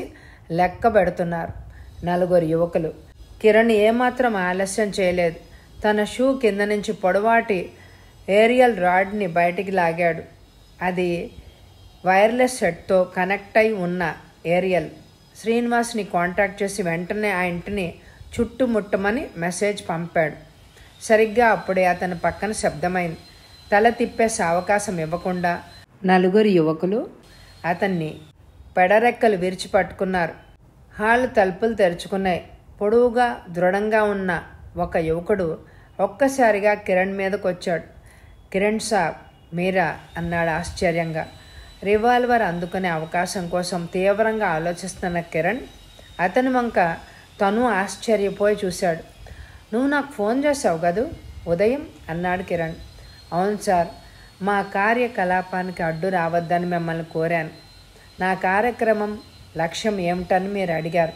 లెక్క పెడుతున్నారు 4 యువకులు. కిరణ్ ఏమాత్రం ఆలస్యం చేయలేదు. తన షూ కింద నుంచి పొడవాటి ఏరియల్ రాడ్ని బయటికి లాగాడు. అది వైర్లెస్ సెట్తో కనెక్ట్ అయి ఉన్న ఏరియల్. శ్రీనివాస్ని కాంటాక్ట్ చేసి వెంటనే ఆ ఇంటిని చుట్టుముట్టమని మెసేజ్ పంపాడు. సరిగ్గా అప్పుడే అతని పక్కన శబ్దమైంది. తల తిప్పేసే అవకాశం ఇవ్వకుండా 4 యువకులు అతన్ని పెడరెక్కలు విరిచి పట్టుకున్నారు. హాలు తలుపులు తెరుచుకున్నాయి. పొడవుగా దృఢంగా ఉన్న ఒక యువకుడు ఒక్కసారిగా కిరణ్ మీదకొచ్చాడు. కిరణ్ సాబ్ మీరా అన్నాడు ఆశ్చర్యంగా. రివాల్వర్ అందుకునే అవకాశం కోసం తీవ్రంగా ఆలోచిస్తున్న కిరణ్ అతని వంక తను ఆశ్చర్యపోయి చూశాడు. నువ్వు నాకు ఫోన్ చేసావు కదూ ఉదయం అన్నాడు కిరణ్. అవును సార్, మా కార్యకలాపానికి అడ్డు రావద్దని మిమ్మల్ని కోరాను. నా కార్యక్రమం లక్ష్యం ఏమిటని మీరు అడిగారు.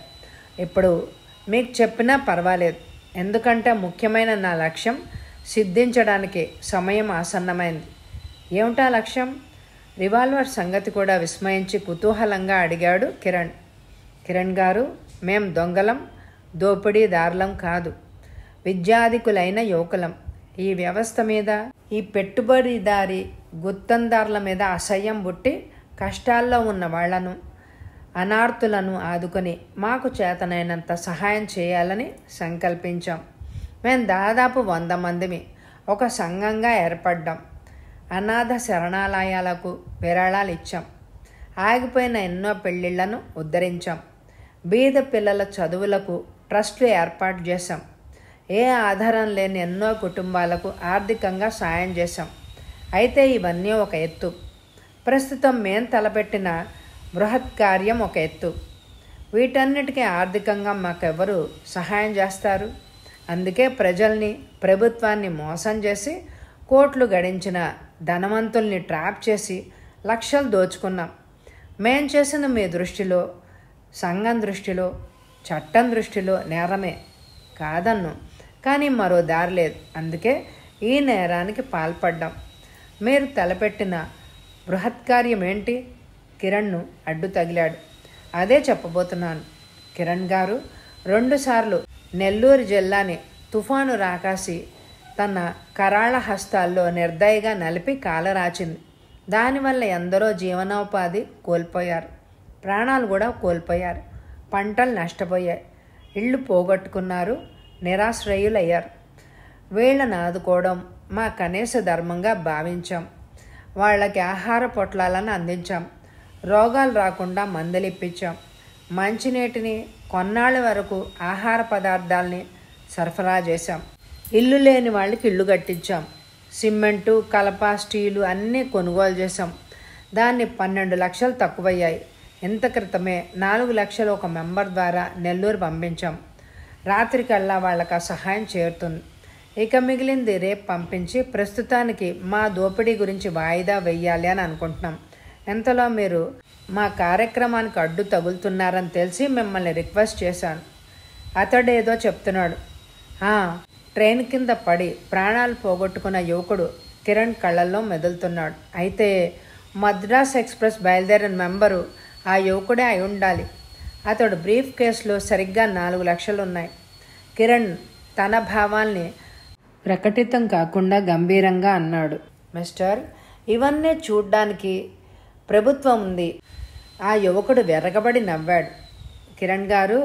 ఇప్పుడు మీకు చెప్పినా పర్వాలేదు, ఎందుకంటే ముఖ్యమైన నా లక్ష్యం సిద్ధించడానికి సమయం ఆసన్నమైంది. ఏమిటా లక్ష్యం? రివాల్వర్ సంగతి కూడా విస్మయించి కుతూహలంగా అడిగాడు కిరణ్. కిరణ్ గారు, మేం దొంగలం, దోపిడీదారులం కాదు, విద్యాధికులైన యువకులం. ఈ వ్యవస్థ మీద, ఈ పెట్టుబడిదారి గుత్తందారుల మీద అసహ్యం పుట్టి కష్టాల్లో ఉన్న వాళ్లను, అనార్తులను ఆదుకొని మాకు చేతనైనంత సహాయం చేయాలని సంకల్పించాం. మేము దాదాపు 100 మందిమి ఒక సంఘంగా ఏర్పడ్డాం. అనాథ శరణాలయాలకు విరాళాలు ఇచ్చాం. ఆగిపోయిన ఎన్నో పెళ్లిళ్లను ఉద్ధరించాం. బీద పిల్లల చదువులకు ట్రస్టులు ఏర్పాటు చేశాం. ఏ ఆధారం లేని ఎన్నో కుటుంబాలకు ఆర్థికంగా సాయం చేశాం. అయితే ఇవన్నీ ఒక ఎత్తు. ప్రస్తుతం మేం తలపెట్టిన బృహత్ కార్యం ఒక ఎత్తు. వీటన్నిటికీ ఆర్థికంగా మాకెవరు సహాయం చేస్తారు? అందుకే ప్రజల్ని, ప్రభుత్వాన్ని మోసం చేసి కోట్లు గడించిన ధనవంతుల్ని ట్రాప్ చేసి లక్షలు దోచుకున్నాం. మేం చేసిన మీ దృష్టిలో, సంఘం దృష్టిలో, చట్టం దృష్టిలో నేరమే కాదన్ను, కానీ మరో దారి లేదు. అందుకే ఈ నేరానికి పాల్పడ్డాం. మీరు తలపెట్టిన బృహత్కార్యం ఏంటి? కిరణ్ను అడ్డు తగిలాడు. అదే చెప్పబోతున్నాను. కిరణ్ గారు, 2 సార్లు నెల్లూరు జిల్లాని తుఫాను రాకాసి తన కరాళ హస్తాల్లో నిర్దయగా నలిపి కాలరాచింది. దానివల్ల ఎందరో జీవనోపాధి కోల్పోయారు, ప్రాణాలు కూడా కోల్పోయారు, పంటలు నష్టపోయాయి, ఇళ్ళు పోగొట్టుకున్నారు, నిరాశ్రయులయ్యారు. వీళ్ళని ఆదుకోవడం మా కనీస ధర్మంగా భావించాం. వాళ్ళకి ఆహార పొట్లాలను అందించాం. రోగాలు రాకుండా మందులిప్పించాం. మంచినీటిని, కొన్నాళ్ళ వరకు ఆహార పదార్థాలని సరఫరా చేశాం. ఇల్లు లేని వాళ్ళకి ఇల్లు కట్టించాం. సిమెంటు, కలప, స్టీలు అన్నీ కొనుగోలు చేశాం. దాన్ని 12 లక్షలు తక్కువయ్యాయి. ఇంత క్రితమే 4 లక్షలు ఒక మెంబర్ ద్వారా నెల్లూరు పంపించాం. రాత్రికల్లా వాళ్ళకి ఆ సహాయం చేరుతుంది. ఇక మిగిలింది రేపు పంపించి ప్రస్తుతానికి మా దోపిడీ గురించి వాయిదా వెయ్యాలి అని అనుకుంటున్నాం. ఎంతలో మీరు మా కార్యక్రమానికి అడ్డు తగులుతున్నారని తెలిసి మిమ్మల్ని రిక్వెస్ట్ చేశాను. అతడేదో చెప్తున్నాడు. ట్రైన్ కింద పడి ప్రాణాలు పోగొట్టుకున్న యువకుడు కిరణ్ కళ్ళల్లో మెదులుతున్నాడు. అయితే మద్రాస్ ఎక్స్ప్రెస్ బయలుదేరిన మెంబరు ఆ యువకుడే అయి ఉండాలి. అతడు బ్రీఫ్ కేసులో సరిగ్గా 4 లక్షలు ఉన్నాయి. కిరణ్ తన భావాల్ని ప్రకటితం కాకుండా గంభీరంగా అన్నాడు. మిస్టర్, ఇవన్నీ చూడ్డానికి ప్రభుత్వం ఉంది. ఆ యువకుడు వెరగబడి నవ్వాడు. కిరణ్ గారు,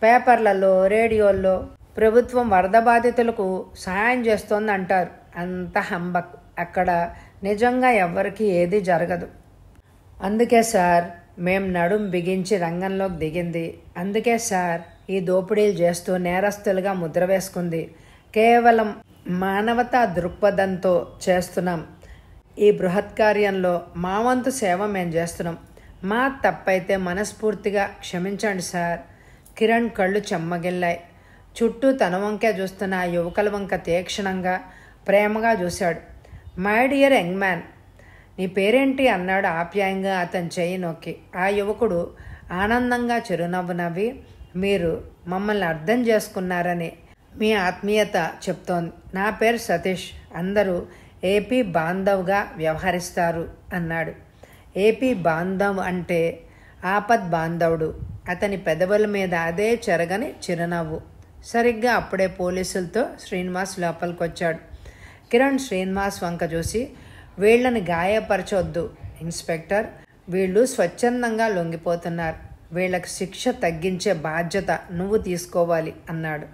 పేపర్లలో, రేడియోల్లో ప్రభుత్వం వరద బాధితులకు సహాయం చేస్తోంది అంటారు. అంత హంబక్. అక్కడ నిజంగా ఎవ్వరికీ ఏదీ జరగదు. అందుకే సార్ మేం నడుం బిగించి రంగంలోకి దిగింది. అందుకే సార్ ఈ దోపిడీలు చేస్తూ నేరస్తులుగా ముద్ర వేసుకుంది. కేవలం మానవతా దృక్పథంతో చేస్తున్నాం. ఈ బృహత్కార్యంలో మా వంతు సేవ మేం చేస్తున్నాం. మా తప్పైతే మనస్ఫూర్తిగా క్షమించండి సార్. కిరణ్ కళ్ళు చెమ్మగిల్లాయి. చుట్టూ తన వంకే చూస్తున్న ఆ యువకుల వంక తీక్షణంగా, ప్రేమగా చూశాడు. మై డియర్ యంగ్ మ్యాన్, నీ పేరేంటి అన్నాడు ఆప్యాయంగా అతని చెయ్యి నొక్కి. ఆ యువకుడు ఆనందంగా చిరునవ్వు నవ్వి, మీరు మమ్మల్ని అర్థం చేసుకున్నారని మీ ఆత్మీయత చెప్తోంది. నా పేరు సతీష్. అందరూ ఏపీ బాంధవ్గా వ్యవహరిస్తారు అన్నాడు. ఏపీ బాంధవ్ అంటే ఆపద్ బాంధవుడు. అతని పెదవుల మీద అదే చెరగని చిరునవ్వు. సరిగ్గా అప్పుడే పోలీసులతో శ్రీనివాస్ లోపలికొచ్చాడు. కిరణ్ శ్రీనివాస్ వంక చూసి, వీళ్ళని గాయపరచొద్దు ఇన్స్పెక్టర్. వీళ్ళు స్వచ్ఛందంగా లొంగిపోతున్నారు. వీళ్ళకి శిక్ష తగ్గించే బాధ్యత నువ్వు తీసుకోవాలి అన్నాడు.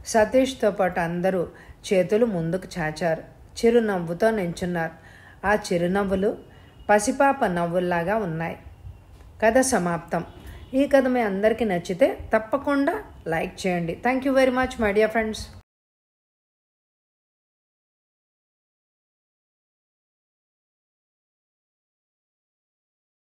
సతీష్తో పాటు అందరూ చేతులు ముందుకు చాచారు. చిరునవ్వుతో నించున్నారు. ఆ చిరునవ్వులు పసిపాప నవ్వుల్లాగా ఉన్నాయి. కథ సమాప్తం. ఈ కథ మీ అందరికీ నచ్చితే తప్పకుండా లైక్ చేయండి. Thank you very much my dear friends.